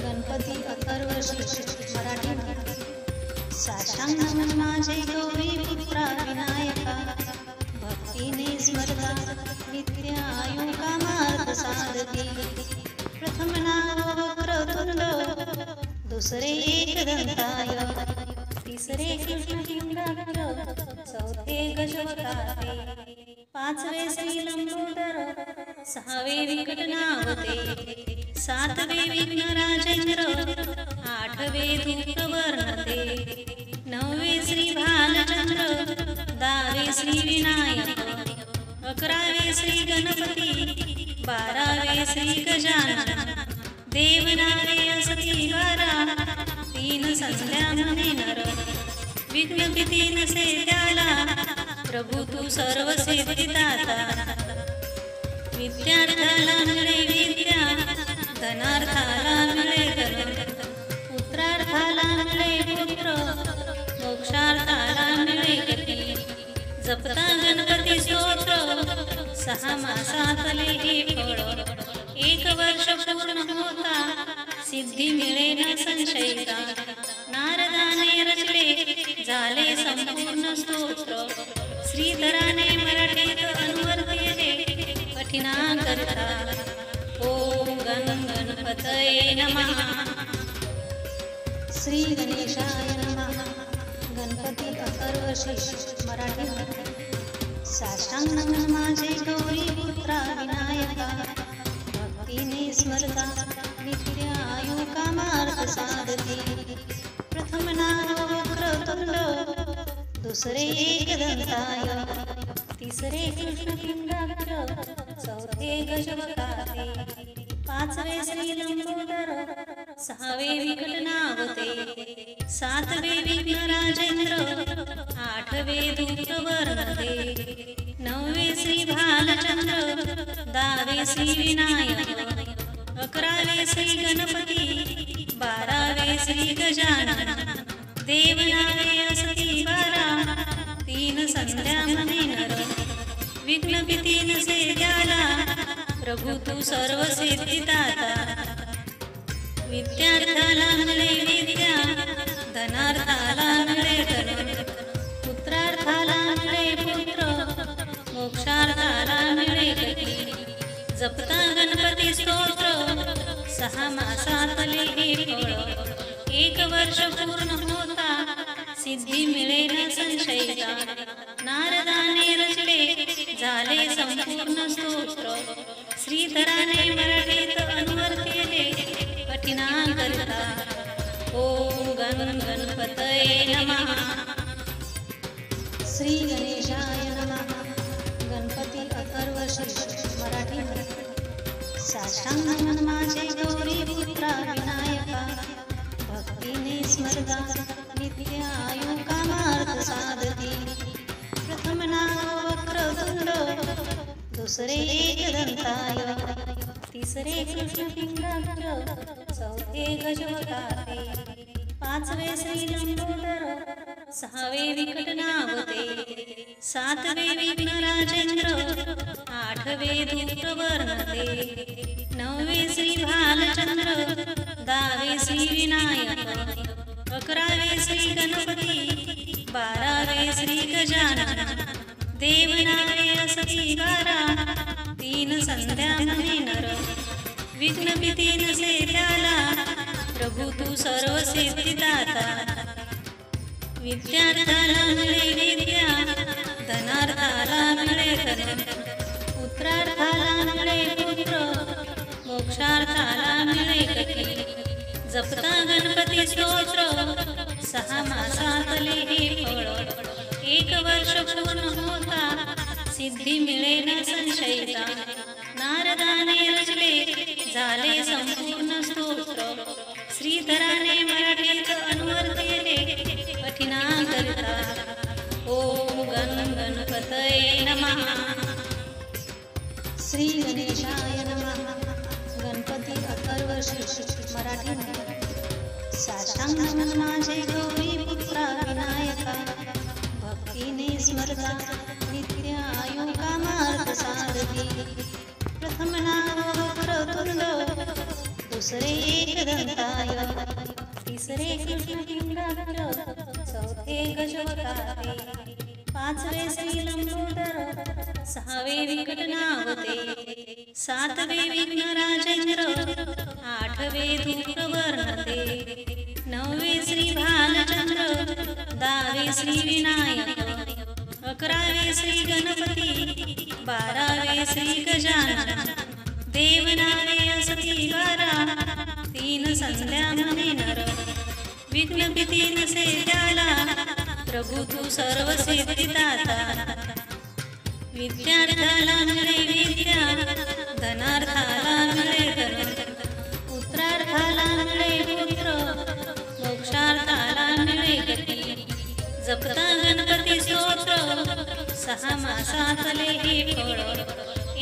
गणपती अथर्वशीर्ष मराठी साष्टांग नमन माझे गौरी पुत्रा विनायका भक्तीने स्मरता नित्य आयु कामार्थ साधती प्रथम नाव वक्रतुंड दुसरे एकदंताय तिसरे कृष्ण पिंगाक्ष चौथे गजवकाते 5वे श्री लंबोदर 6वे विकटनावते 7वे विघ्नराजेंद्र 8वे धूप्रवर्णते 9वे श्री भालचंद्र 10वे श्री विनायक 11वे श्री गणपती 12वे श्री गजानन देवनावे असती बारा तीन संध्या म्हणे नर विघ्न भीती नसे त्याला प्रभू तू सर्व सिद्धिदाता विद्यार्थ्याला मिळे विद्या धनार्थाला मिळे धन पुत्रार्थाला मिळे पुत्र मोक्षार्थाला मिळे गती जपता गणपती स्तोत्र 6 मासातले हे फळ 1 वर्ष पूर्ण होता सिद्धी मिळे न संशयता नारदाने रचले झाले संपूर्ण स्तोत्र श्रीधराने मराठीत अनुवाद केले कठिनाकरिता ओम गण गणपतये नमः श्री गणेशाय नमः गणपती अथर्वशीर्ष मराठी साष्टांग नमन माझे गौरी पुत्रा विनायका भक्तीने स्मरता नित्य आयु कामार्थ साधती प्रथम नाव वक्रतुंड दुसरे एकदंताय तिसरे कृष्ण पिंगाक्ष चौथे गजवकाते 5वे श्री लंबोदर 6वे विकटनावते 7वे विघ्नराजेंद्र 8वे धूप्रवर्णते 9वे श्री भालचंद्र 10वे श्री विनायक 11वे श्री गणपती 12वे श्री गजानन देवनावे असती बारा तीन संध्या म्हणे नर विघ्न भीती नसे त्याला प्रभू तू सर्व सिद्धिदाता विद्यार्थ्याला मिळे विद्या धनार्थाला मिळे धन, पुत्रार्थाला मिळे पुत्र, मोक्षार्थाला मिळे गती. जपता गणपती स्तोत्र, 6 मासातले हे फळ. 1 वर्ष पूर्ण होता, सिद्धी मिळे न संशयिता. नारदाने रचले, झाले संपूर्ण स्तोत्र. श्रीधराने मराठीत अनुवर्तिले, कठिनाकरिता. ओम गण गणपतये नमः. श्री गणेशाय नमः. गणपती अथर्वशीर्ष मराठी. साष्टांग नमन माझे गौरी पुत्रा विनायका. भक्तीने स्मरता नित्य आयु कामार्थ साधती. प्रथम नाव वक्रतुंड, दुसरे एकदंताय, तिसरे कृष्ण पिंगाक्ष, चौथे गजवकाते, 5वे श्री लंबोदर, 6वे विकटनावते, 7वे विघ्नराजेंद्र, 8वे धूप्रवर्णते, 9वे श्री भालचंद्र, 10वे श्री विनायक, 11वे श्री गणपती, 12वे श्री गजानन. देवनावे असती 12, 3 संध्या म्हणे नर. विघ्न भीती नसे त्याला, प्रभू तू सर्व सिद्धिदाता. विद्यार्थाला मिळे विद्या, धनार्थाला मिळे धन, पुत्रार्थाला मिळे पुत्र, मोक्षार्थाला मिळे गती. जपता गणपती स्तोत्र, 6 मासातले हे फळ. 1 वर्ष पूर्ण होता, सिद्धी मिळे न संशयिता. नारदाने रचले, झाले संपूर्ण स्तोत्र. श्रीधराने मराठीत अनुवर्तिले, कठिनाकरिता. ओम गण गणपतये नमः. श्री गणेशाय नमः. गणपती अथर्वशीर्ष मराठी. साष्टांग नमन माझे गौरी पुत्रा विनायका. भक्तीने स्मरता नित्य आयु कामार्थ साधती. प्रथम नाव वक्रतुंड, दुसरे एकदंताय, तिसरे कृष्ण पिंगाक्ष, चौथे गजवकाते, 5वे श्री लंबोदर, 6वे विकटनावते, 7वे विघ्नराजेंद्र, 8वे धूप्रवर्णते, 9वे श्री भालचंद्र, 10वे श्री विनायक, 11वे श्री गणपती, 12वे श्री गजानन. देवनावे असती 12, 3 संध्या म्हणे नर. विघ्न भीती नसे त्याला, प्रभू तू सर्व सिद्धिदाता. विद्यार्थाला मिळे विद्या, धनार्थाला मिळे धन, पुत्रार्थाला मिळे पुत्र, मोक्षार्थाला मिळे गती. जपता गणपती स्तोत्र, 6 मासातले हे फळ.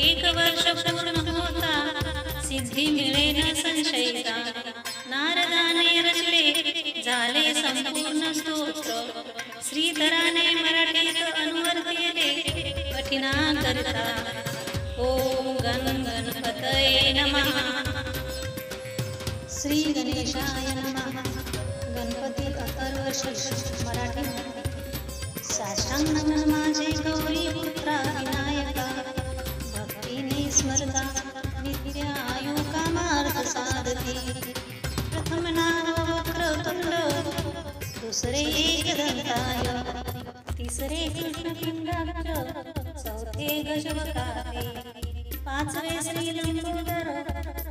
1 वर्ष पूर्ण होता, सिद्धी मिळे न संशयिता. नारदाने रचले, झाले संपूर्ण स्तोत्र. श्रीधराने मराठीत अनुवर्तिले, कठिनाकरिता. ओम गण गणपतये नमः. श्री गणेशाय नमः. गणपती अथर्वशीर्ष मराठी. साष्टांग नमन माझे गौरी पुत्रा विनायका. भक्तीने स्मरता नित्य आयु कामार्थ साधती. प्रथम नाव वक्रतुंड, दुसरे एकदंताय, तिसरे कृष्ण पिंगाक्ष, चौथे गजवकाते, 5वे श्री लंबोदर,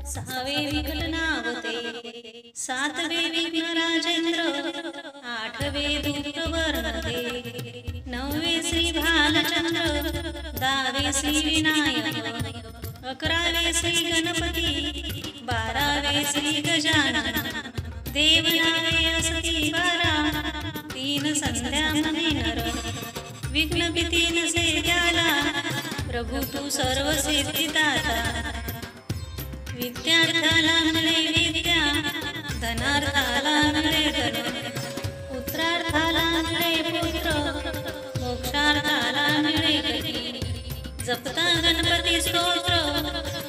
6वे विकटनावते, 7वे विघ्नराजेंद्र, 8वे धूप्रवर्णते, 9वे श्री भालचंद्र, 10वे श्री विनायक, 11वे श्री गणपती, 12वे श्री गजानन. देवनावे असती 12, 3 संध्या म्हणे नर. विघ्न भीती नसे त्याला, प्रभू तू सर्व सिद्धिदाता. विद्यार्थाला मिळे विद्या, धनार्थाला मिळे धन, पुत्रार्थाला मिळे पुत्र, मोक्षार्थाला मिळे गती. जपता गणपती स्तोत्र,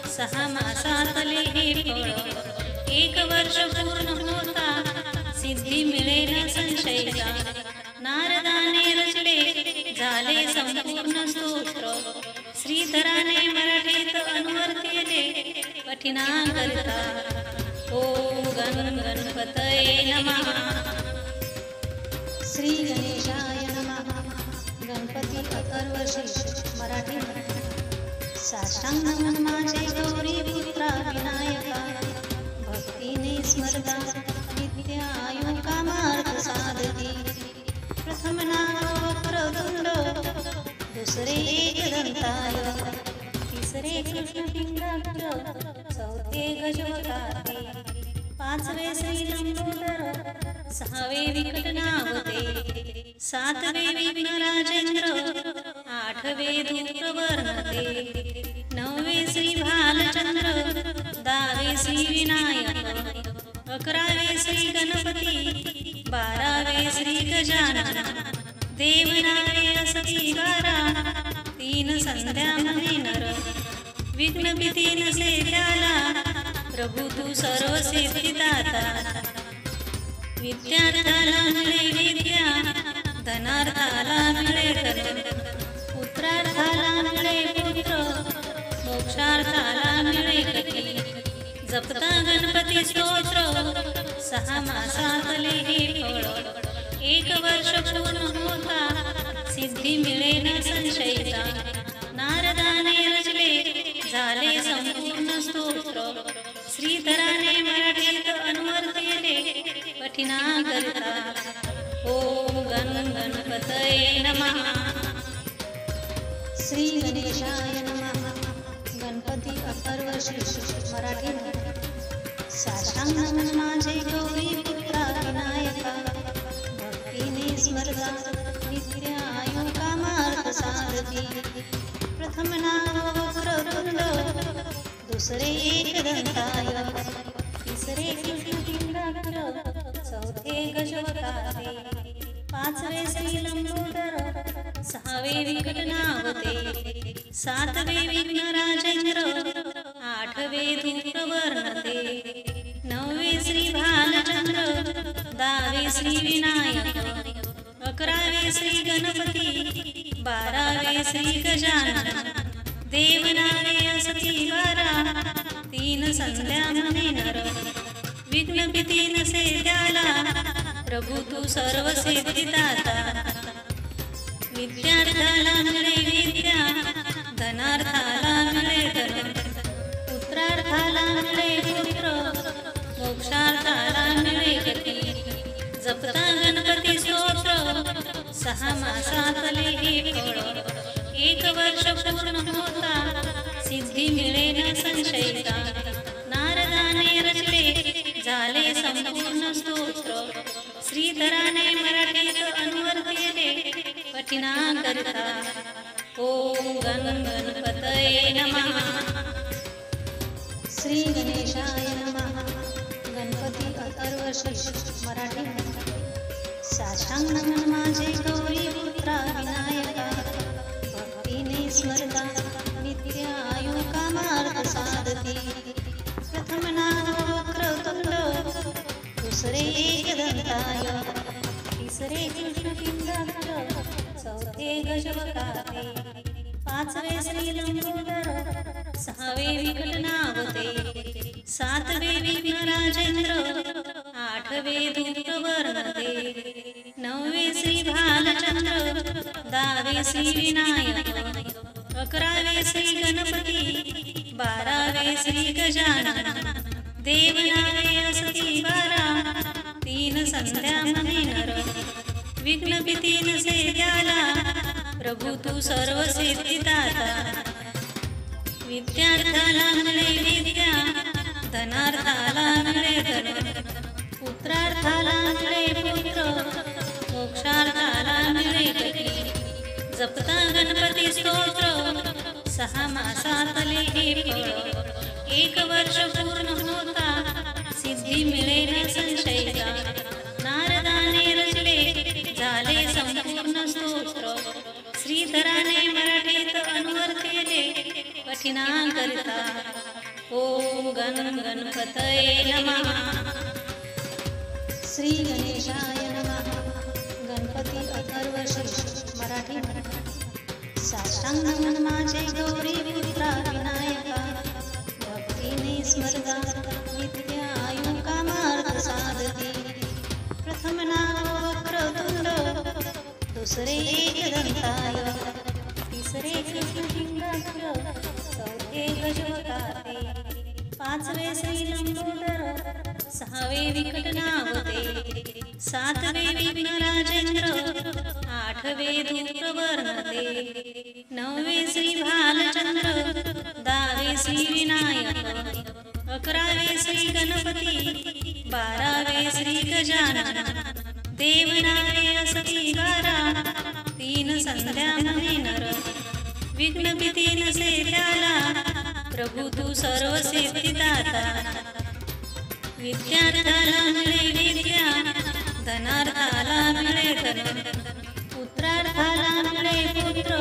6 मासातले हे फळ. 1 वर्ष पूर्ण होता, सिद्धी मिळे न संशयिता नारदाने रचले झाले संपूर्ण स्तोत्र श्रीधराने मराठीत अनुवर्तिले कठिनाकरिता ओम गणपतये नमः श्री गणेशाय नमः गणपती अथर्वशीर्ष मराठी साष्टांग नमन माझे गौरी पुत्रा विनायका भक्तीने स्मरता नित्य आयु कामार्थ साधती प्रथम नाम वक्रतुंड दुसरे एकदंताय तिसरे कृष्ण पिंगाग्र चौथे गजवकाते पाचवे श्री लंबोदर सहावे विकटनावते सातवे विघ्नराजेंद्र आठवे धूप्रवर्णते नववे श्री भालचंद्र दहावे श्री विनायक अकरावे श्री गणपती बारावे श्री गजानन देवनावे असती 12 तीन संध्या महिनर विघ्न भीती नसे त्याला प्रभू तू सर्व सिद्धिदाता विद्यार्थाला मिळे विद्या धनार्थाला मिळे धन पुत्रार्थाला मिळे पुत्र मोक्षार्थाला मिळे गती जपता गणपती स्तोत्र 6 मासातले हे फळ 1 वर्ष पूर्ण होता सिद्धी मिळे न संशयिता नारदाने रचले झाले संपूर्ण स्तोत्र श्रीधराने मराठीत अनुवर्तिले कठिनाकरिता ओम गणपतये नमः श्री गणेशाय नमः गणपती अथर्वशीर्ष मराठी साष्टांग नमन माझे गौरी पुत्रा विनायका भक्तीने स्मरता नित्य आयु कामार्थ साधती प्रथम नाम वक्रतुंड दुसरे एकदंताय तिसरे कृष्ण पिंगाग्र चौथे गजवकाते पाचवे श्री लंबोदर सहावे विकटनावते सातवे विघ्नराजेंद्र आठवे धूप्रवर्णते नववे श्री भालचंद्र दहावे श्री विनायक अकरावे श्री गणपती बारावे श्री गजानन देवनावे असती 12 तीन संध्या महिनर विघ्न भीती नसे त्याला प्रभू तू सर्व सिद्धिदाता विद्यार्थाला मिळे विद्या धनार्थाला मिळे धन पुत्रार्थाला मिळे पुत्र मोक्षार्थाला मिळे गती जपता गणपती स्तोत्र 6 मासातले हे फळ 1 वर्ष पूर्ण होता सिद्धी मिळे न संशयिता नारदाने रचले झाले संपूर्ण स्तोत्र श्रीधराने मराठीत अनुवर्तिले कठिनाकरिता ओम गणपतये नमः श्री गणेशाय नमः गणपती अथर्वशीर्ष मराठी साष्टांग नमन माझे गौरी पुत्रा विनायका भक्तीने स्मरता नित्य आयु कामार्थ साधती प्रथम नाम वक्रतुंड दुसरे एकदंताय तिसरे कृष्ण पिंगाग्र चौथे गजवकाते पाचवे श्री लंबोदर सहावे विकटनावते सातवे विघ्नराजेंद्र आठवे धूप्रवर्णते नववे श्री भालचंद्र दहावे श्री विनायक अकरावे श्री गणपती बारावे श्री गजानन देवनावे असती 12 तीन संध्या महिनर विघ्न भीती नसे त्याला प्रभू तू सर्व सिद्धिदाता विद्यार्थाला मिळे विद्या धनार्थाला मिळे धन पुत्रार्थाला मिळे पुत्र मोक्षार्थाला मिळे गती जपता गणपती स्तोत्र 6 मासातले हे फळ 1 वर्ष पूर्ण होता सिद्धी मिळे न संशयिता नारदाने रचले झाले संपूर्ण स्तोत्र श्रीधराने मराठीत अनुवर्तिले कठिनाकरिता ओम गणपतये नमः श्री गणेशाय नमः. गणपती अथर्वशीर्ष मराठी. साष्टांग नमन माझे गौरी पुत्रा विनायका. भक्तीने स्मरता नित्य आयु कामार्थ साधती. प्रथम नाव वक्रतुंड, दुसरे एकदंताय, तिसरे कृष्णलिंगाख्य, चौथे गजवताते, पाचवे श्री लंबोदर, सहावे विकटनावते, सातवे विघ्नराजेंद्र, आठवे धूप्रवर्णते, नववे श्री भालचंद्र, दहावे श्री विनायक, अकरावे श्री गणपती, बारावे श्री गजानन, देवनावे असती 12, 3 संध्या नर, विघ्न भीती नसे त्याला, प्रभू तू सर्व सिद्धिदाता. विद्यार्थाला मिळे विद्या, धनार्थाला मिळे धन, पुत्रार्थाला मिळे पुत्र,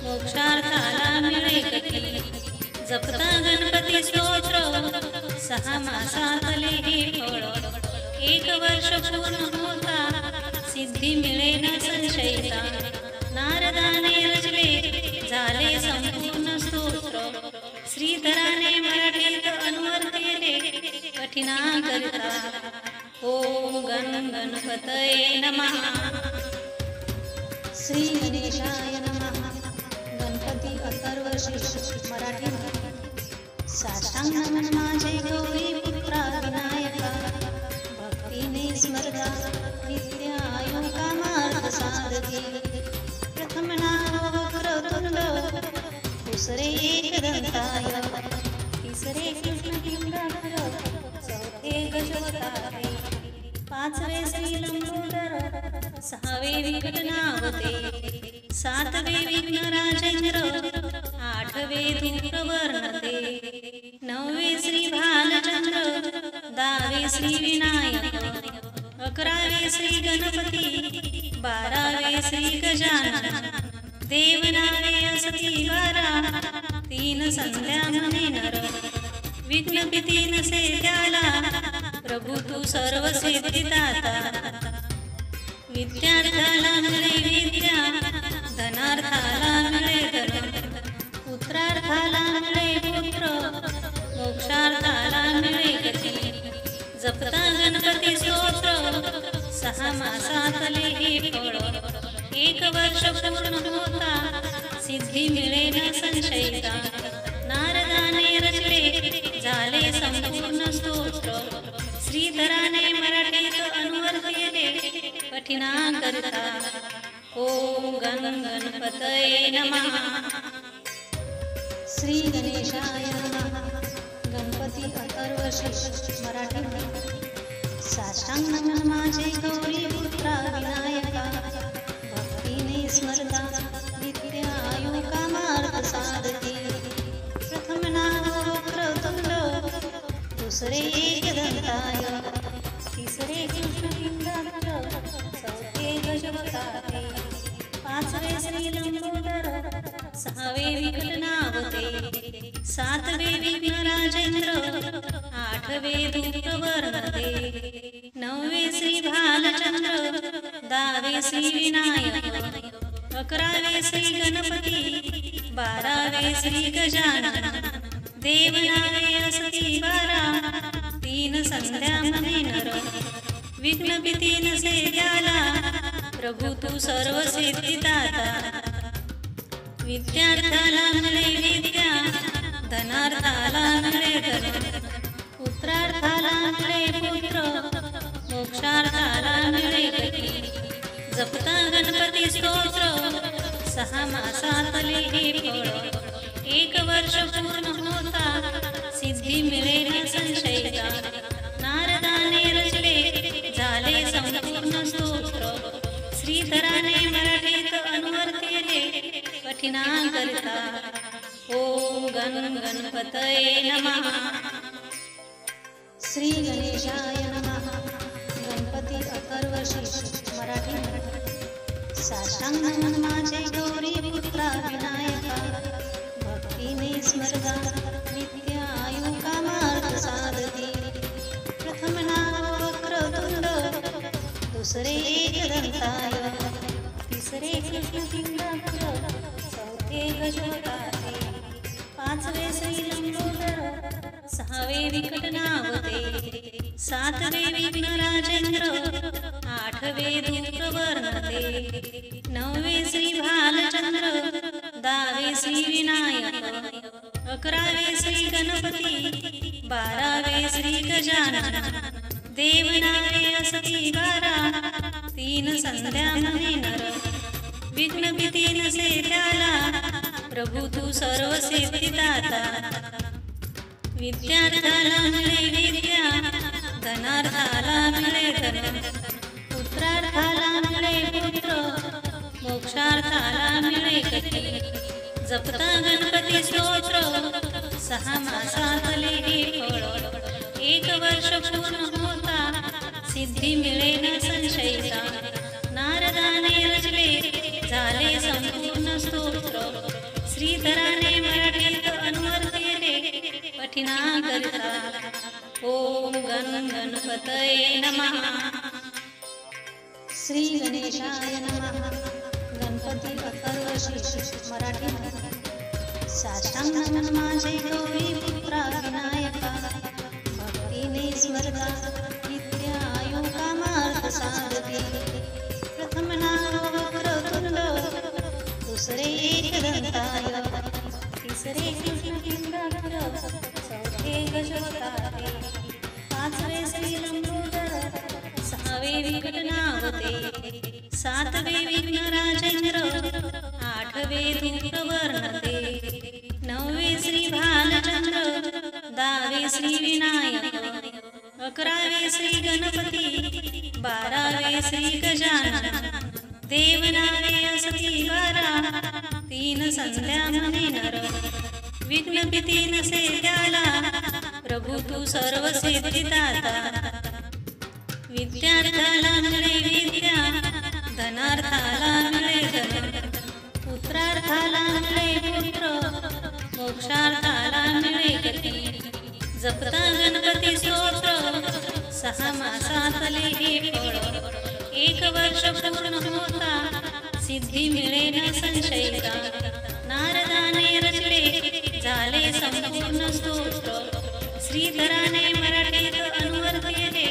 मोक्षार्थाला मिळे गती. जपता गणपती स्तोत्र, 6 मासातले हे फळ, 1 वर्ष पूर्ण होता, सिद्धी मिळे न संशयता. नारदाने रचले झाले संपूर्ण स्तोत्र, श्रीधराने मराठीत अनुवाद केले कठीणाकरिता. ओम गणपतये नमः. श्री गणेशाय नमः. गणपती अथर्वशीर्ष मराठी. साष्टांग नमन माझे गौरी पुत्रा विनायका. भक्तीने स्मरता नित्य आयु कामार्थ साधती. प्रथम नाव वक्रतुंड, दुसरे एकदंताय, तिसरे कृष्णलिंगाख्य, चौथे गजवताते, पाचवे श्री लंबोदर, सहावे विकटनावते, सातवे विघ्नराजेंद्र, आठवे धूप्रवर्णते, नववे श्री भालचंद्र, 10वे श्री विनायक, 11वे श्री गणपती, 12वे श्री गजानन, देवनावे असती 12, 3 संध्या नर, विघ्न भीती नसे त्याला, प्रभू तू सर्व सिद्धिदाता. विद्यार्थाला मिळे विद्या, धनार्थाला मिळे धन, पुत्रार्थाला मिळे पुत्र, मोक्षार्थाला मिळे गती. जपता गणपती स्तोत्र, 6 मासातले हे फळ, 1 वर्ष पूर्ण होता, सिद्धी मिळे न संशयता. नारदाने रचले झाले संपूर्ण स्तोत्र, श्रीधराने मराठीत अनुवाद केले कठीणाकरिता. ओम गणपतये नमः. श्री गणेशाय नमः. गणपती अथर्वशीर्ष मराठी. साष्टांग नमन माझे गौरी पुत्रा विनायका. भक्तीने स्मरता नित्य आयु कामार्थ साधती. प्रथम नाव वक्रतुंड, दुसरे एकदंताय, तिसरे कृष्णलिंगाख्य, चौथे गजवताते, पाचवे श्री लंबोदर, सहावे विकटनावते, सातवे विघ्नराजेंद्र, आठवे धूप्रवर्णते, नववे श्री भालचंद्र, 10वे श्री विनायक, 11वे श्री गणपती, 12वे श्री गजानन, देवनावे असती 12, 3 संध्या नर, विघ्न भीती नसे त्याला, प्रभू तू सर्व सिद्धिदाता. विद्यार्थाला मिळे विद्या, धनार्थाला मिळे धन, पुत्रार्थाला मिळे पुत्र, मोक्षार्थाला मिळे गती. जपता गणपती स्तोत्र, 6 मासातले हे फळ, 1 वर्ष पूर्ण होता, सिद्धी मिळे न संशयता. नारदाने रचले झाले संपूर्ण स्तोत्र, श्रीधराने मराठीत अनुवाद केले कठीणाकरिता. ओम गणपतये नमः. श्री गणेशाय नमः. गणपती अथर्वशीर्ष मराठी. साष्टांग नमन माझे गौरी पुत्रा विनायका. भक्तीने स्मरता नित्य आयु कामार्थ साधती. प्रथम नाव वक्रतुंड, दुसरे एकदंताय तिसरे कृष्णपिंडाक्षर चौथे गजोताते पाचवे श्रीलंबोदर सहावे विकटनावते सातवे विघ्नराजेंद्र आठवे धूप्रवर्णते नववे श्री भालचंद्र दहावे श्री विनायक अकरावे श्री गणपती बारावे श्री गजानन देवनावे असती बारा तीन संध्या नर विघ्न भीती नसे त्याला प्रभू तू सर्व सिद्धिदाता विद्यार्थाला मिळे विद्या धनार्थाला मिळे धन पुत्रार्थाला मिळे पुत्र मोक्षार्थाला मिळे गती जपता गणपती स्तोत्र 6 मासातले हे फळ 1 वर्ष पूर्ण होता सिद्धी मिळे न संशयता नारदाने रचले झाले संपूर्ण स्तोत्र श्रीधराने मराठीत अनुवाद केले पठिना करता ओम गणपतये नमः श्री गणेशाय नमः गणपती अथर्वशीर्ष मराठी साष्टांग नमन माझे गौरी पुत्रा विनायका भक्तीने स्मरता नित्य आयु कामार्थ साधते प्रथम नाम वक्रतुंड दुसरे एकदंताय तिसरे कृष्णपिंडाक्षर चौथे गजोताते पाचवे श्रीलंबोदर सहावे विकटनावते सातवे विघ्नराजेंद्र आठवे धूप्रवर्णते नववे श्री भालचंद्र दहावे श्री विनायक अकरावे श्री गणपती बारावे श्री गजानन देवनावे असती बारा तीन संध्या नर विघ्न भीती नसे त्याला प्रभू तू सर्व सिद्धिदाता विद्यार्थाला मिळे विद्या धनार्थाला मिळे धन पुत्रार्थाला मिळे पुत्र मोक्षार्थाला मिळे गती जपता गणपती स्तोत्र 6 मासातले हे फळ 1 वर्ष पूर्ण होता सिद्धी मिळे न संशयता नारदाने रचले झाले संपूर्ण स्तोत्र श्रीधराने मराठीत अनुवाद केले